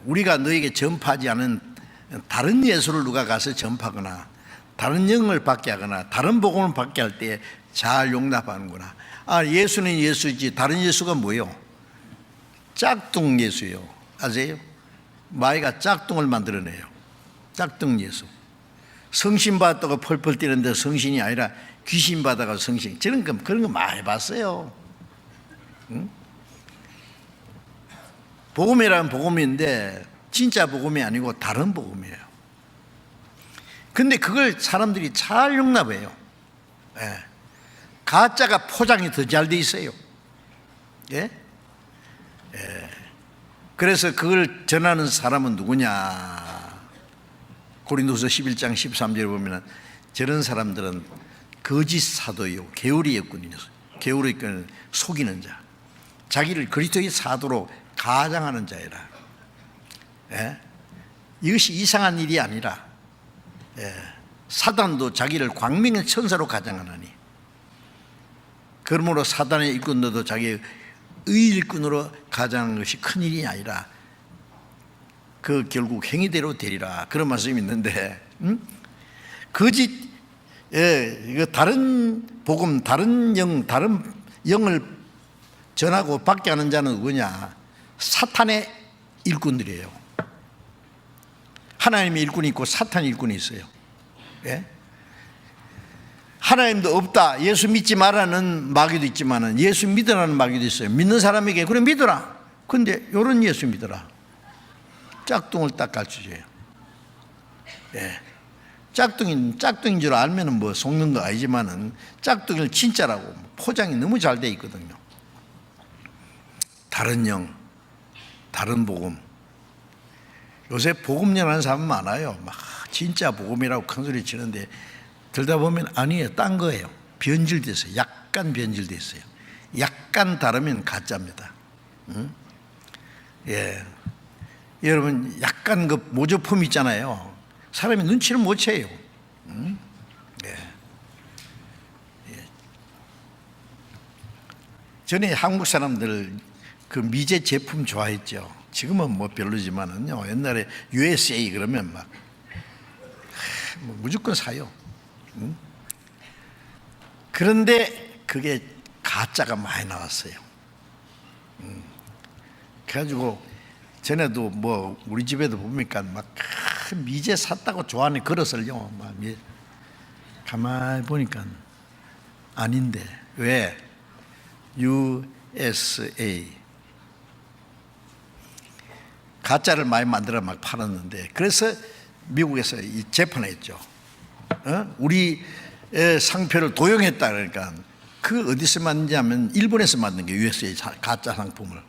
우리가 너에게 전파하지 않은 다른 예수를 누가 가서 전파하거나 다른 영을 받게 하거나 다른 복음을 받게 할 때 잘 용납하는구나. 아, 예수는 예수지 다른 예수가 뭐예요? 짝퉁 예수예요. 아세요? 마귀가 짝퉁을 만들어내요. 짝퉁 예수. 성신 받았다고 펄펄 뛰는데 성신이 아니라 귀신 받아가 성신. 그런 거 많이 봤어요. 응? 복음이라는 복음인데 진짜 복음이 아니고 다른 복음이에요. 근데 그걸 사람들이 잘 용납해요. 예. 가짜가 포장이 더 잘 돼 있어요. 예? 예. 그래서 그걸 전하는 사람은 누구냐? 고린도서 11장 13절에 보면 저런 사람들은 거짓 사도요, 게으리 일꾼이요. 게으리 일꾼은 속이는 자, 자기를 그리스도의 사도로 가장하는 자이라. 예? 이것이 이상한 일이 아니라, 예, 사단도 자기를 광명의 천사로 가장하나니, 그러므로 사단의 일꾼들도 자기의 의일꾼으로 가장하는 것이 큰일이 아니라 그 결국 행위대로 되리라, 그런 말씀이 있는데, 거짓, 이거 다른 복음, 다른 영을 전하고 받게 하는 자는 누구냐? 사탄의 일꾼들이에요. 하나님의 일꾼이 있고 사탄의 일꾼이 있어요. 예? 하나님도 없다, 예수 믿지 말라는 마귀도 있지만 예수 믿으라는 마귀도 있어요. 믿는 사람에게 그래 믿어라. 근데 이런 예수 믿어라. 짝퉁을 딱 가르쳐줘요. 예. 짝퉁인 줄 알면은 뭐 속는 거 아니지만은 짝퉁을 진짜라고 포장이 너무 잘 돼 있거든요. 다른 영, 다른 복음. 요새 복음 전하는 사람 많아요. 막 진짜 복음이라고 큰 소리 치는데 들다 보면 아니에요. 딴 거예요. 변질됐어요. 약간 변질됐어요. 약간 다르면 가짜입니다. 응? 예. 여러분, 약간 그 모조품 있잖아요. 사람이 눈치를 못 채요. 응? 예. 예. 전에 한국 사람들 그 미제 제품 좋아했죠. 지금은 뭐 별로지만은요. 옛날에 USA 그러면 막 뭐 무조건 사요. 응? 그런데 그게 가짜가 많이 나왔어요. 그래가지고 전에도 뭐 우리 집에도 보니까 막 미제 샀다고 좋아하는 그릇을요, 막 가만히 보니까 아닌데. 왜? USA 가짜를 많이 만들어 막 팔았는데, 그래서 미국에서 이 재판했죠. 우리 상표를 도용했다. 그러니까 그 어디서 만든지 하면 일본에서 만든 게 USA 가짜 상품을.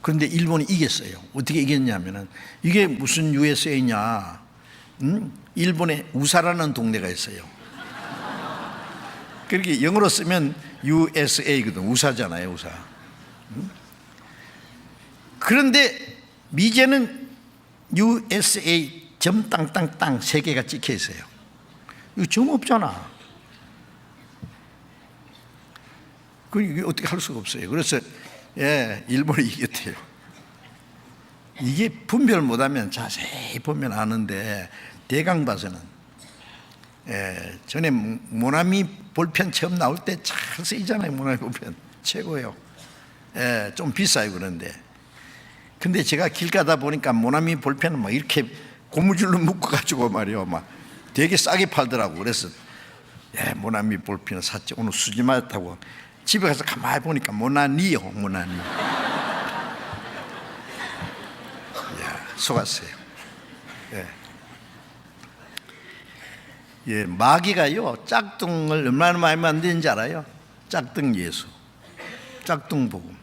그런데 일본이 이겼어요. 어떻게 이겼냐면은 이게 무슨 USA냐? 일본에 우사라는 동네가 있어요. 그렇게 영어로 쓰면 USA거든. 우사잖아요, 우사. 그런데 미제는 USA 점 땅땅땅 3개가 찍혀 있어요. 이거 점 없잖아. 이게 어떻게 할 수가 없어요. 그래서 예, 일본이 이겼대요. 이게 분별 못하면 자세히 보면 아는데, 대강 봐서는 전에 모나미 볼펜 처음 나올 때 잘 쓰이잖아요. 모나미 볼펜 최고예요. 좀 비싸요. 그런데 근데 제가 길 가다 보니까 모나미 볼펜은 막 이렇게 고무줄로 묶어가지고 말이요, 막 되게 싸게 팔더라고. 그래서 모나미 볼펜을 샀지. 오늘 수지 맞았다고 집에 가서 가만히 보니까 모나니요, 모나니. 속았어요. 예, 마귀가요 짝퉁을 얼마나 많이 만드는지 알아요? 짝퉁 예수, 짝퉁 복음.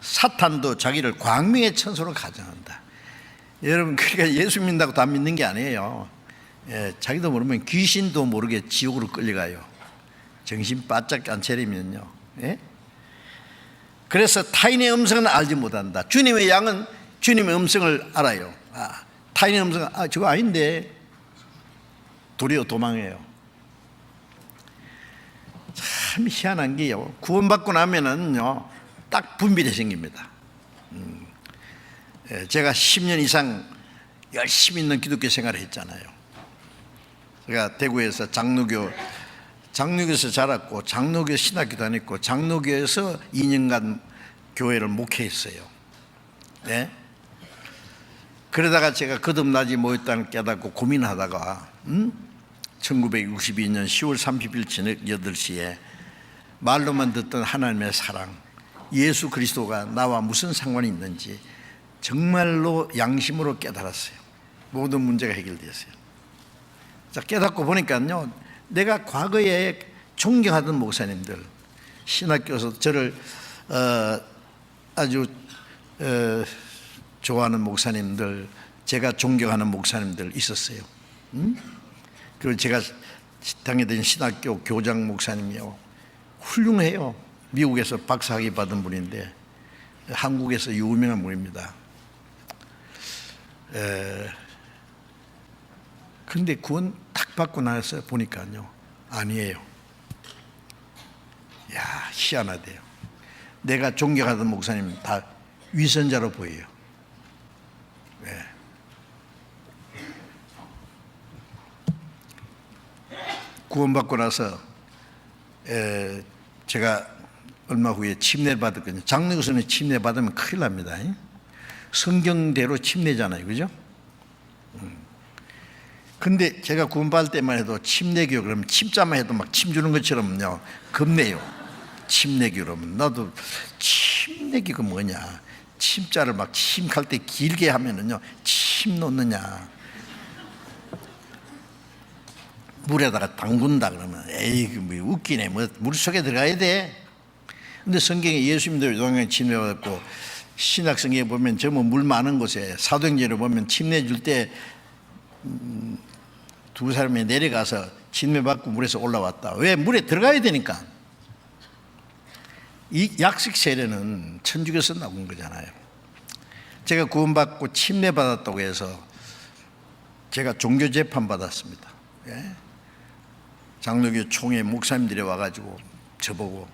사탄도 자기를 광명의 천사로 가정한다. 여러분, 그러니까 예수 믿는다고 다 믿는 게 아니에요. 예, 자기도 모르면 귀신도 모르게 지옥으로 끌려가요. 정신 바짝 안 차리면요. 예? 그래서 타인의 음성은 알지 못한다. 주님의 양은 주님의 음성을 알아요. 타인의 음성은 저거 아닌데 도리어 도망해요. 참 희한한 게요, 구원받고 나면은요 딱 분별이 생깁니다. 제가 10년 이상 열심히 있는 기독교 생활을 했잖아요. 제가 대구에서 장로교에서 자랐고, 장로교 신학교 다녔고, 장로교에서 2년간 교회를 목회했어요. 네? 그러다가 제가 거듭나지 못했다는 깨닫고 고민하다가 1962년 10월 30일 저녁 8시에 말로만 듣던 하나님의 사랑, 예수 그리스도가 나와 무슨 상관이 있는지 정말로 양심으로 깨달았어요. 모든 문제가 해결되었어요. 자, 깨닫고 보니까요, 내가 과거에 존경하던 목사님들, 신학교에서 저를 아주 좋아하는 목사님들, 제가 존경하는 목사님들 있었어요. 그리고 제가 다니던 신학교 교장 목사님이요, 훌륭해요. 미국에서 박사학위 받은 분인데 한국에서 유명한 분입니다. 그런데 구원 딱 받고 나서 보니까요, 아니에요. 야, 희한하대요. 내가 존경하던 목사님 다 위선자로 보여요. 네. 구원받고 나서 제가 얼마 후에 침례를 받았거든요. 장로교에서는 침례 받으면 큰일 납니다. 성경대로 침례잖아요, 그죠? 근데 제가 구원받을 때만 해도 침례교 그러면 침자만 해도 막 침 주는 것처럼요 겁내요. 침례교 그러면 나도 침례교가 뭐냐, 침자를 막 침갈 때 길게 하면은요 침 놓느냐, 물에다가 담근다 그러면 에이 뭐 웃기네, 뭐 물속에 들어가야 돼. 근데 성경에 예수님도 요단강에 침례받았고, 신약성경에 보면 저 뭐 물 많은 곳에 사도행전에 보면 침례 줄 때 두 사람이 내려가서 침례받고 물에서 올라왔다. 왜? 물에 들어가야 되니까. 이 약식 세례는 천주교에서 나온 거잖아요. 제가 구원받고 침례받았다고 해서 제가 종교 재판 받았습니다. 예? 장로교 총회 목사님들이 와가지고 저보고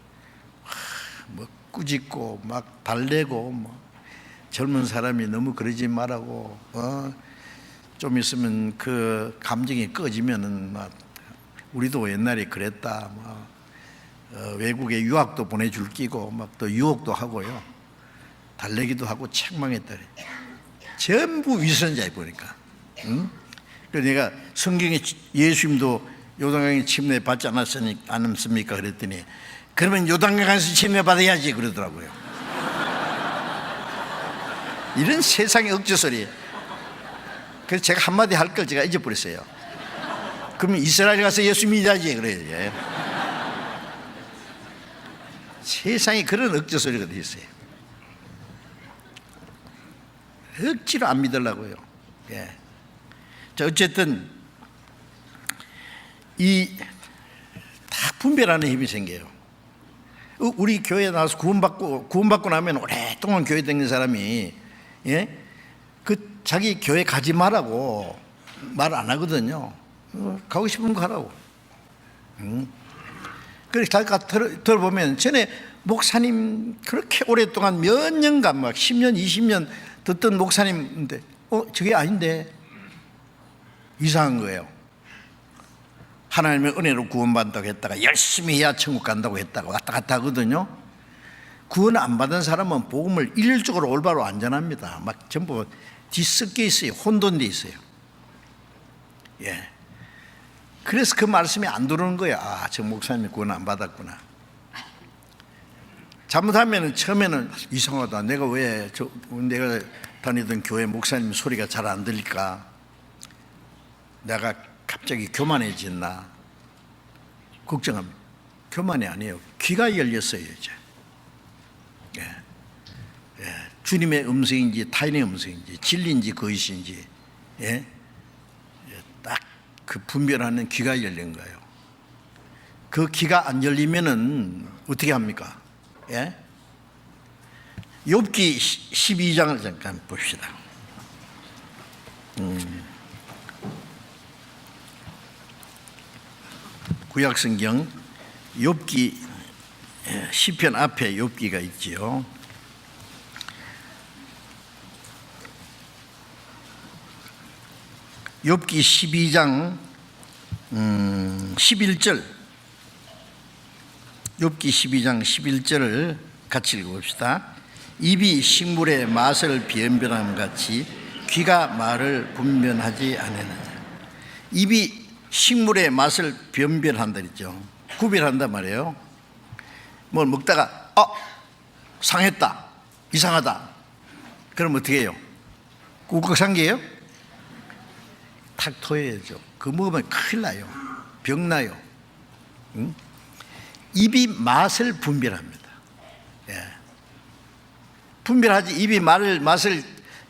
뭐 꾸짖고 막 달래고, 뭐 젊은 사람이 너무 그러지 말라고, 좀 있으면 그 감정이 꺼지면은 막 우리도 옛날에 그랬다, 외국에 유학도 보내줄 끼고 막 또 유혹도 하고요, 달래기도 하고 책망했다. 전부 위선자에 보니까. 그래서 내가 성경에 예수님도 요단강에 침례 받지 않았습니까? 그랬더니 그러면 요단강에서 침례 받아야지 그러더라고요. 이런 세상의 억지소리. 그래서 제가 한마디 할 걸 제가 잊어버렸어요. 그러면 이스라엘 가서 예수 믿어야지 그래요. 세상에 그런 억지소리가 돼 있어요. 억지로 안 믿으려고요. 예. 자, 어쨌든 이 다 분별하는 힘이 생겨요. 우리 교회에 나와서 구원받고 나면 오랫동안 교회 다니는 사람이, 예? 그 자기 교회 가지 말라고 말 안 하거든요. 가고 싶으면 가라고. 그래서 자기가 들어보면 전에 목사님 그렇게 오랫동안 몇 년간 막 10년 20년 듣던 목사님인데 저게 아닌데 이상한 거예요. 하나님의 은혜로 구원받는다고 했다가 열심히 해야 천국 간다고 했다가 왔다 갔다 하거든요. 구원 안 받은 사람은 복음을 일률적으로 올바로 안전합니다. 막 전부 뒤섞여 있어요. 혼돈돼 있어요. 예. 그래서 그 말씀이 안 들어오는 거예요. 아, 저 목사님이 구원 안 받았구나. 잘못하면 처음에는 이상하다. 내가 다니던 교회 목사님 소리가 잘 안 들릴까? 내가 갑자기 교만해졌나 걱정합니다. 교만이 아니에요. 귀가 열렸어요 이제. 주님의 음성인지 타인의 음성인지 진리인지 거짓인지 딱 그 분별하는 귀가 열린 거예요. 그 귀가 안 열리면은 어떻게 합니까? 욥기 12장을 잠깐 봅시다. 구약성경 욥기 시편 앞에 욥기가 있지요. 욥기 12장 11절 욥기 12장 11절을 같이 읽어봅시다. 입이 식물의 맛을 변별함 같이 귀가 말을 분별하지 않느냐. 입이 식물의 맛을 변별한다 그랬죠. 구별한단 말이에요. 뭘 먹다가 상했다, 이상하다, 그럼 어떻게 해요? 꿀꺽 삼게요? 탁 토해야죠. 그거 먹으면 큰일 나요. 병 나요. 응? 입이 맛을 분별합니다. 분별하지. 입이 맛을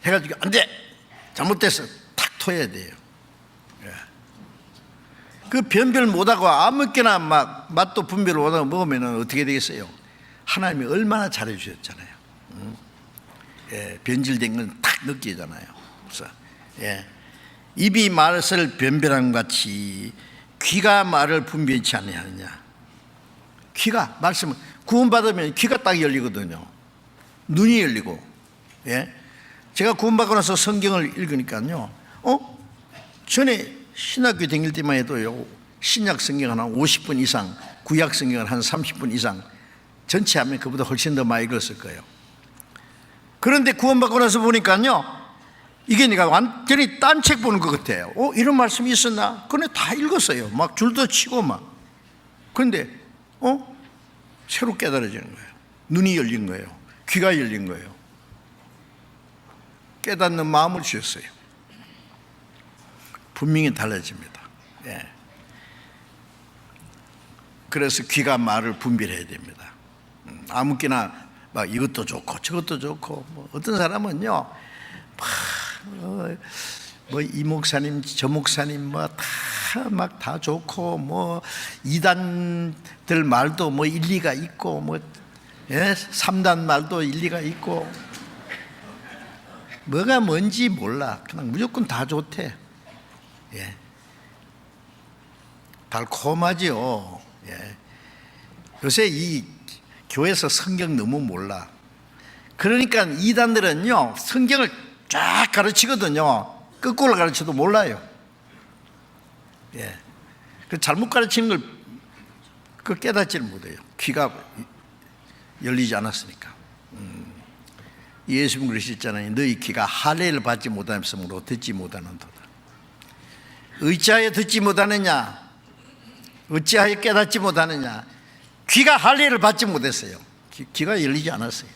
해가지고 안 돼, 잘못됐어, 탁 토해야 돼요. 그 변별 못하고 아무렇게나 막 맛도 분별 못하고 먹으면 어떻게 되겠어요? 하나님이 얼마나 잘해주셨잖아요. 변질된 건 탁 느끼잖아요. 그래서 입이 말을 변별한 같이 귀가 말을 분별치 아니하느냐. 귀가 말씀을 구원받으면 귀가 딱 열리거든요. 눈이 열리고. 제가 구원받고 나서 성경을 읽으니까요. 전에 신학교 다닐 때만 해도요, 신약 성경 한 50분 이상, 구약 성경을 한 30분 이상 전체 하면 그보다 훨씬 더 많이 읽었을 거예요. 그런데 구원받고 나서 보니까요, 이게 내가 완전히 딴 책 보는 것 같아요. 이런 말씀이 있었나? 근데 다 읽었어요. 막 줄도 치고 막. 그런데 새로 깨달아지는 거예요. 눈이 열린 거예요. 귀가 열린 거예요. 깨닫는 마음을 주셨어요. 분명히 달라집니다. 그래서 귀가 말을 분별해야 됩니다. 아무렇게나 막 이것도 좋고 저것도 좋고, 뭐 어떤 사람은요, 뭐 이 목사님 저 목사님 뭐 다 좋고, 뭐 이단들 말도 뭐 일리가 있고, 뭐 3단 말도 일리가 있고, 뭐가 뭔지 몰라. 그냥 무조건 다 좋대. 달콤하죠. 요새 이 교회에서 성경 너무 몰라. 그러니까 이단들은요, 성경을 쫙 가르치거든요. 거꾸로 가르쳐도 몰라요. 그 잘못 가르치는 걸 깨닫지를 못해요. 귀가 열리지 않았으니까. 예수님 그러셨잖아요. 너희 귀가 할례를 받지 못하였으므로 듣지 못하는도다. 어찌하여 듣지 못하느냐? 어찌하여 깨닫지 못하느냐? 귀가 할례를 받지 못했어요. 귀가 열리지 않았어요.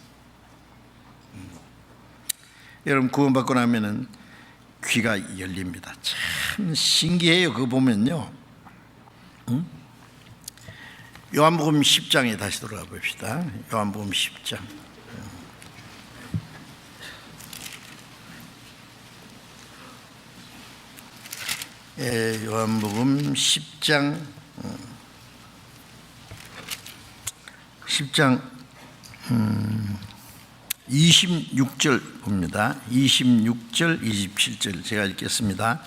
여러분, 구원받고 나면은 귀가 열립니다. 참 신기해요. 그거 보면요. 요한복음 10장에 다시 돌아가 봅시다. 요한복음 10장. 요한복음 10장 26절 봅니다. 26절 27절 제가 읽겠습니다.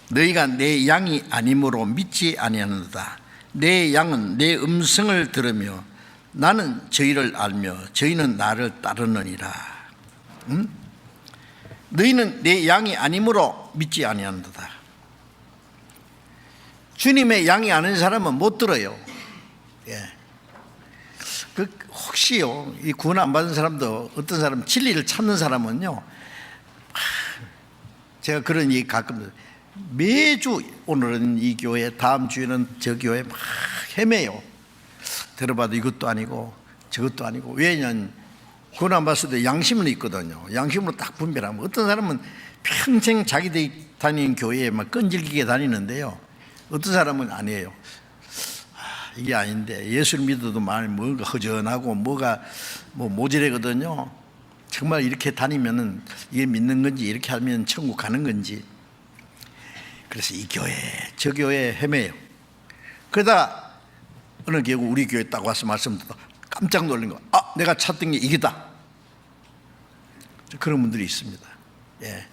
너희가 내 양이 아니므로 믿지 아니하는도다. 내 양은 내 음성을 들으며 나는 저희를 알며 저희는 나를 따르느니라. 너희는 내 양이 아니므로 믿지 아니하는도다. 주님의 양이 아닌 사람은 못 들어요. 혹시요, 이 구원 안 받은 사람도, 어떤 사람 진리를 찾는 사람은요, 제가 그런 얘기 가끔 매주 오늘은 이 교회, 다음 주에는 저 교회 막 헤매요. 들어봐도 이것도 아니고 저것도 아니고. 왜냐면 구원 안 받았을 때 양심은 있거든요. 양심으로 딱 분별하면, 어떤 사람은 평생 자기들이 다니는 교회에 막 끈질기게 다니는데요, 어떤 사람은 아니에요. 이게 아닌데, 예수를 믿어도 뭔가 허전하고 뭐가 모자라거든요. 정말 이렇게 다니면은 이게 믿는 건지, 이렇게 하면 천국 가는 건지. 그래서 이 교회 저 교회 헤매요. 그러다 어느 교회 우리 교회 딱 와서 말씀 듣다 깜짝 놀란 거, 내가 찾던 게 이기다. 그런 분들이 있습니다. 예.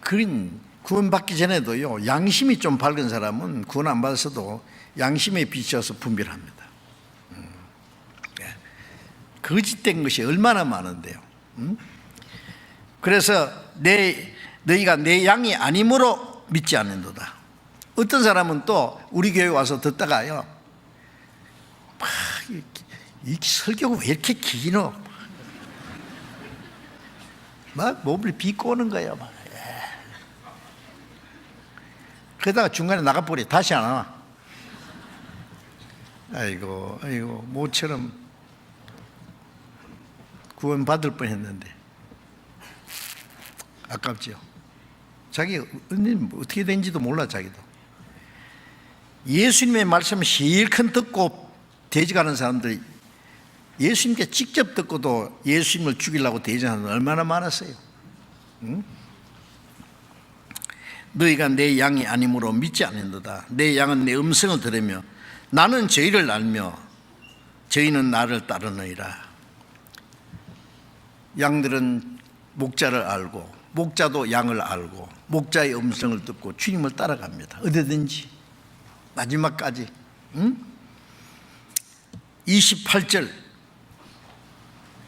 그런 구원받기 전에도요, 양심이 좀 밝은 사람은 구원 안 받았어도 양심에 비춰서 분별합니다. 예. 거짓된 것이 얼마나 많은데요. 그래서 너희가 내 양이 아니므로 믿지 않는도다. 어떤 사람은 또 우리 교회 와서 듣다가요, 이 설교가 왜 이렇게 기노? 막 몸을 비꼬는 거예요. 막. 그러다가 중간에 나가버려. 다시 안 와. 아이고 모처럼 구원 받을 뻔했는데 아깝죠. 자기 어떻게 된지도 몰라. 자기도 예수님의 말씀을 실컷 듣고 대적하는 사람들이 예수님께 직접 듣고도 예수님을 죽이려고 대적하는 사람은 얼마나 많았어요. 응? 너희가 내 양이 아니므로 믿지 않는도다. 내 양은 내 음성을 들으며 나는 저희를 알며 저희는 나를 따르느니라. 양들은 목자를 알고 목자도 양을 알고 목자의 음성을 듣고 주님을 따라갑니다. 어디든지 마지막까지. 28절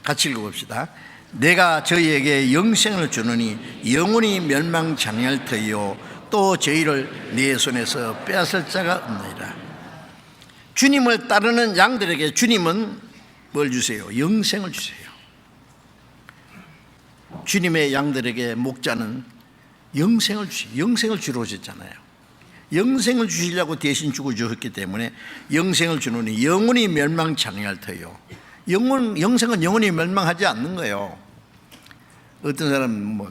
같이 읽어봅시다. 내가 저희에게 영생을 주느니 영원히 멸망치 아니할 터이요 또 저희를 내 손에서 빼앗을 자가 없느니라. 주님을 따르는 양들에게 주님은 뭘 주세요? 영생을 주세요. 주님의 양들에게 목자는 영생을 주세요. 영생을 주러 오셨잖아요. 영생을 주시려고 대신 죽어주셨기 때문에 영생을 주느니 영원히 멸망치 아니할 터이요. 영생은 영원히 멸망하지 않는 거예요. 어떤 사람은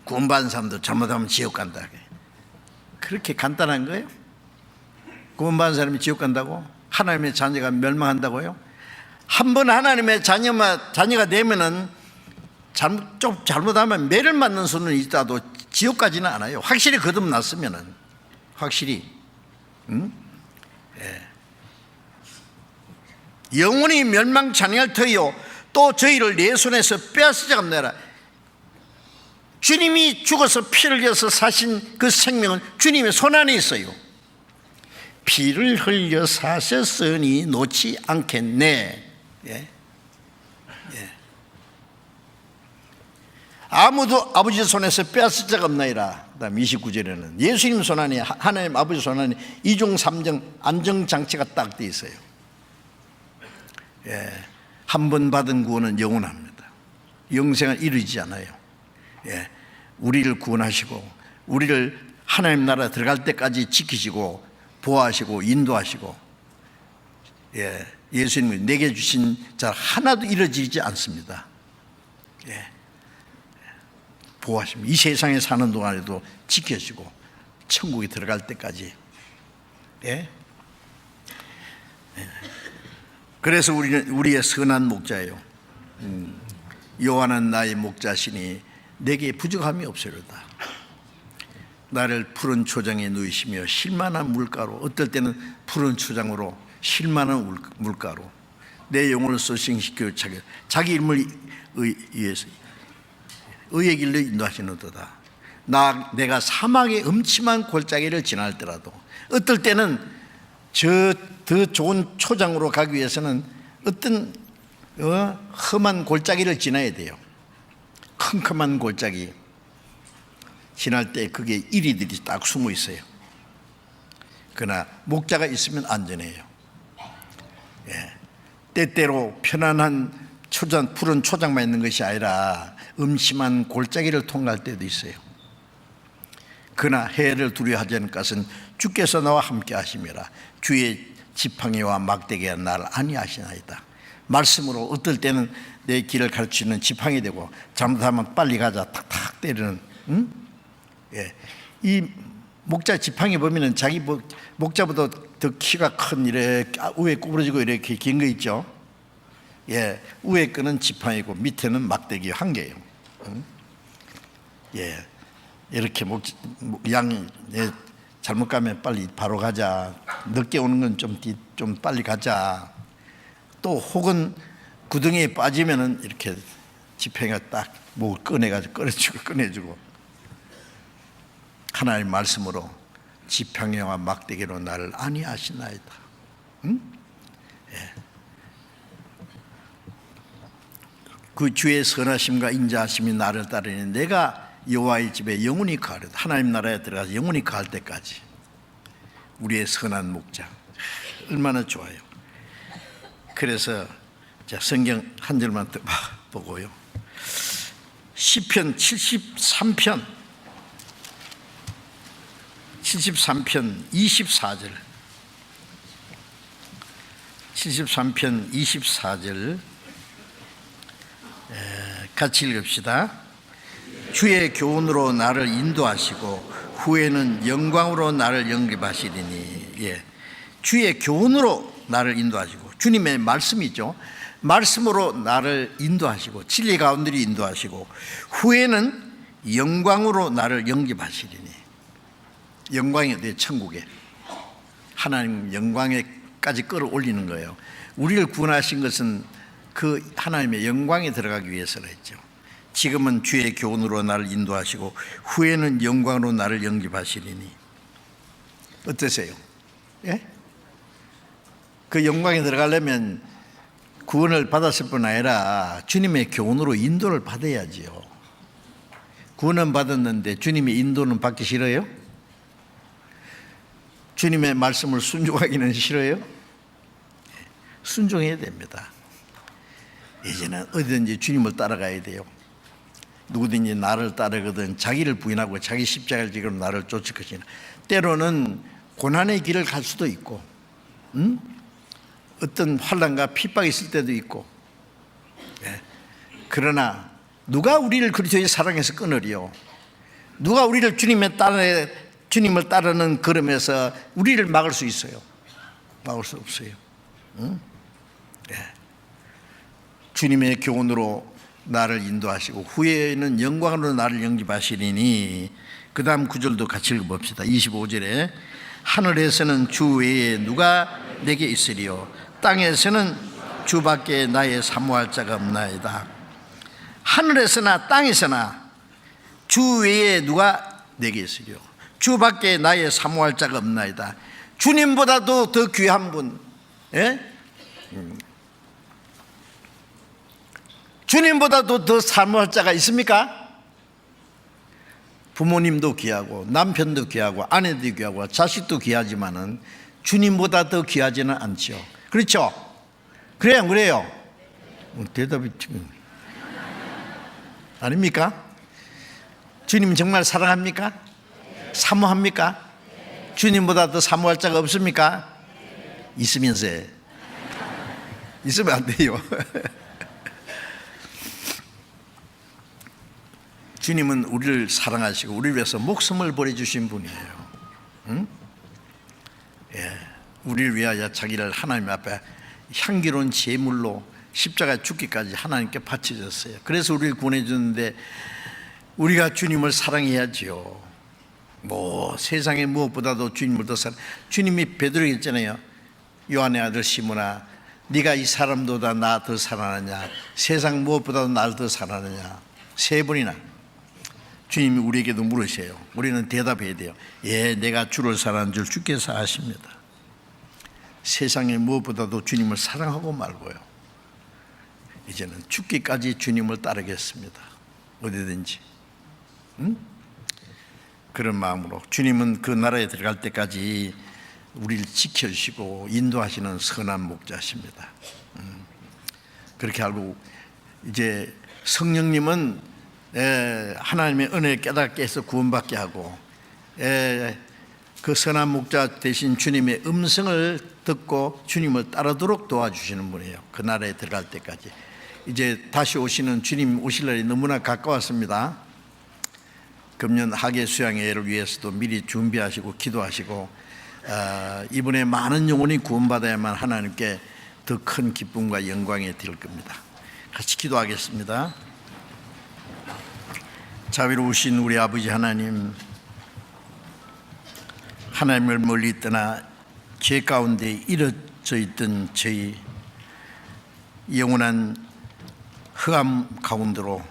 구원받은 사람도 잘못하면 지옥 간다. 그렇게 간단한 거예요? 구원받은 사람이 지옥 간다고? 하나님의 자녀가 멸망한다고요? 한 번 하나님의 자녀가 되면은 좀 잘못하면 매를 맞는 수는 있다도 지옥 가지는 않아요. 확실히 거듭났으면은. 확실히. 영원히 멸망치 아니할 터이요 또 저희를 내 손에서 빼앗으자 없느니라. 주님이 죽어서 피를 흘려서 사신 그 생명은 주님의 손 안에 있어요. 피를 흘려 사셨으니 놓지 않겠네. 아무도 아버지 손에서 빼앗을 자가 없나이라. 그다음 29절에는 예수님 손 안에 하나님 아버지 손 안에 2중 3중 안정장치가 딱 돼 있어요. 한 번 받은 구원은 영원합니다. 영생을 이루지 않아요. 우리를 구원하시고 우리를 하나님 나라 들어갈 때까지 지키시고 보호하시고 인도하시고, 예수님이 내게 주신 자 하나도 이루어지지 않습니다. 보호하십니다. 이 세상에 사는 동안에도 지켜주고 천국에 들어갈 때까지. 그래서 우리는 우리의 선한 목자예요. 여호와는 나의 목자시니 내게 부족함이 없으리로다. 나를 푸른 초장에 누이시며 쉴만한 물가로, 어떨 때는 푸른 초장으로 쉴만한 물가로 내 영혼을 소생시켜 자기 이름을 위해서 의의 길로 인도하시는도다. 내가 사막의 음침한 골짜기를 지날더라도, 어떨 때는 저 더 좋은 초장으로 가기 위해서는 어떤 험한 골짜기를 지나야 돼요. 컴컴한 골짜기 지날 때 그게 이리들이 딱 숨어 있어요. 그러나 목자가 있으면 안전해요. 때때로 편안한 초장, 푸른 초장만 있는 것이 아니라 음침한 골짜기를 통과할 때도 있어요. 그러나 해를 두려워하지 않을 것은 주께서 나와 함께 하심이라. 주의 지팡이와 막대기가 나를 안위하시나이다. 말씀으로 어떨 때는 내 길을 가르치는 지팡이 되고 잘못하면 빨리 가자 탁탁 때리는 예. 이 목자 지팡이 보면은 자기 목자보다 더 키가 큰 이렇게 위에 구부러지고 이렇게 긴 거 있죠. 예, 위에 거는 지팡이고 밑에는 막대기 한 개예요. 예, 이렇게 양이 잘못 가면 빨리 바로 가자. 늦게 오는 건 좀 빨리 가자. 또 혹은 구덩이에 빠지면은 이렇게 지팡이가 딱 뭐 꺼내가지고 꺼내주고 하나님 말씀으로 지팡이와 막대기로 나를 안위하시나이다. 예. 그 주의 선하심과 인자하심이 나를 따르니 내가 여호와의 집에 영원히 거하리다. 하나님 나라에 들어가서 영원히 거할 때까지 우리의 선한 목자. 얼마나 좋아요. 그래서 자, 성경 한 절만 보고요. 시편 73편 24절 73편 24절 같이 읽읍시다. 주의 교훈으로 나를 인도하시고 후에는 영광으로 나를 영접하시리니. 예. 주의 교훈으로 나를 인도하시고, 주님의 말씀이죠. 말씀으로 나를 인도하시고 진리 가운데로 인도하시고 후에는 영광으로 나를 영접하시리니. 영광이 어디에? 천국에 하나님 영광에까지 끌어올리는 거예요. 우리를 구원하신 것은 그 하나님의 영광에 들어가기 위해서라 했죠. 지금은 주의 교훈으로 나를 인도하시고 후에는 영광으로 나를 영접하시리니. 어떠세요? 예? 그 영광에 들어가려면 구원을 받았을 뿐 아니라 주님의 교훈으로 인도를 받아야지요. 구원은 받았는데 주님의 인도는 받기 싫어요? 주님의 말씀을 순종하기는 싫어요? 순종해야 됩니다. 이제는 어디든지 주님을 따라가야 돼요. 누구든지 나를 따르거든 자기를 부인하고 자기 십자가를 지고 나를 쫓을 것이나. 때로는 고난의 길을 갈 수도 있고, 어떤 환난과 핍박이 있을 때도 있고. 예. 그러나 누가 우리를 그리스도의 사랑에서 끊으리요? 누가 우리를 주님을 따르는 걸음에서 우리를 막을 수 있어요? 막을 수 없어요. 예. 주님의 교훈으로 나를 인도하시고 후에는 영광으로 나를 영접하시리니. 그 다음 구절도 같이 읽어봅시다. 25절에 하늘에서는 주 외에 누가 내게 있으리요 땅에서는 주밖에 나의 사모할 자가 없나이다. 하늘에서나 땅에서나 주 외에 누가 내게 있으리요 주밖에 나의 사모할 자가 없나이다. 주님보다도 더 귀한 분, 예? 주님보다도 더 사모할 자가 있습니까? 부모님도 귀하고 남편도 귀하고 아내도 귀하고 자식도 귀하지만은 주님보다 더 귀하지는 않죠. 그렇죠? 그래요, 그래요? 대답이 지금 아닙니까? 주님 정말 사랑합니까? 사모합니까? 주님보다 더 사모할 자가 없습니까? 있으면서 있으면 안 돼요. 주님은 우리를 사랑하시고 우리를 위해서 목숨을 버려주신 분이에요. 응? 예, 우리를 위하여 자기를 하나님 앞에 향기로운 제물로 십자가에 죽기까지 하나님께 바쳐졌어요. 그래서 우리를 구원해 주는데 우리가 주님을 사랑해야지요. 뭐 세상의 무엇보다도 주님을 더 사랑. 주님이 베드로에게 했잖아요. 요한의 아들 시몬아, 네가 이 사람보다 나 더 사랑하느냐? 세상 무엇보다도 나를 더 사랑하느냐? 세 번이나 주님이 우리에게도 물으세요. 우리는 대답해야 돼요. 예, 내가 주를 사랑하는 줄 주께서 아십니다. 세상의 무엇보다도 주님을 사랑하고 말고요. 이제는 죽기까지 주님을 따르겠습니다. 어디든지. 응? 그런 마음으로 주님은 그 나라에 들어갈 때까지 우리를 지켜주시고 인도하시는 선한 목자십니다. 그렇게 알고 이제 성령님은 하나님의 은혜에 깨닫게 해서 구원받게 하고 그 선한 목자 대신 주님의 음성을 듣고 주님을 따르도록 도와주시는 분이에요. 그 나라에 들어갈 때까지. 이제 다시 오시는 주님 오실 날이 너무나 가까웠습니다. 금년 학예 수양회를 위해서도 미리 준비하시고 기도하시고 이번에 많은 영혼이 구원받아야만 하나님께 더 큰 기쁨과 영광이 될 겁니다. 같이 기도하겠습니다. 자비로우신 우리 아버지 하나님, 하나님을 멀리 떠나 죄 가운데 일어져 있던 저희 영원한 흑암 가운데로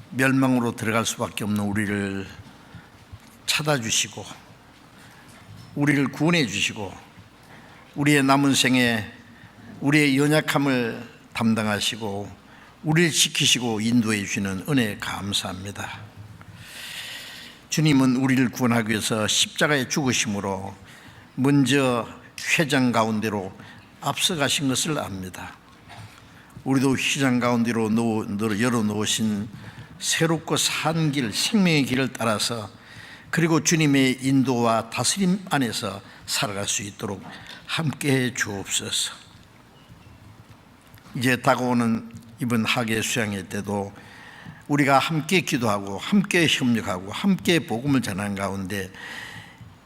멸망으로 들어갈 수밖에 없는 우리를 찾아주시고 우리를 구원해 주시고 우리의 남은 생에 우리의 연약함을 담당하시고 우리를 지키시고 인도해 주시는 은혜 감사합니다. 주님은 우리를 구원하기 위해서 십자가에 죽으심으로 먼저 휘장 가운데로 앞서가신 것을 압니다. 우리도 휘장 가운데로 열어놓으신 새롭고 산 길, 생명의 길을 따라서 그리고 주님의 인도와 다스림 안에서 살아갈 수 있도록 함께해 주옵소서. 이제 다가오는 이번 학예 수양회 때도 우리가 함께 기도하고 함께 협력하고 함께 복음을 전하는 가운데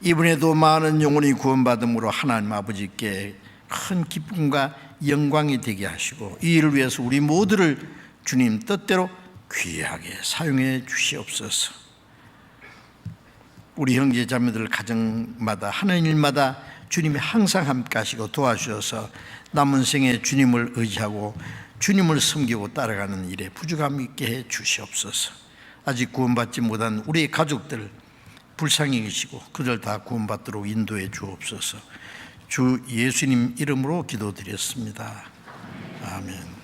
이번에도 많은 영혼이 구원받음으로 하나님 아버지께 큰 기쁨과 영광이 되게 하시고 이 일을 위해서 우리 모두를 주님 뜻대로 귀하게 사용해 주시옵소서. 우리 형제 자매들 가정마다 하는 일마다 주님이 항상 함께 하시고 도와주셔서 남은 생에 주님을 의지하고 주님을 섬기고 따라가는 일에 부족함 있게 해 주시옵소서. 아직 구원받지 못한 우리 가족들 불쌍히 계시고 그들 다 구원받도록 인도해 주옵소서. 주 예수님 이름으로 기도드렸습니다. 아멘.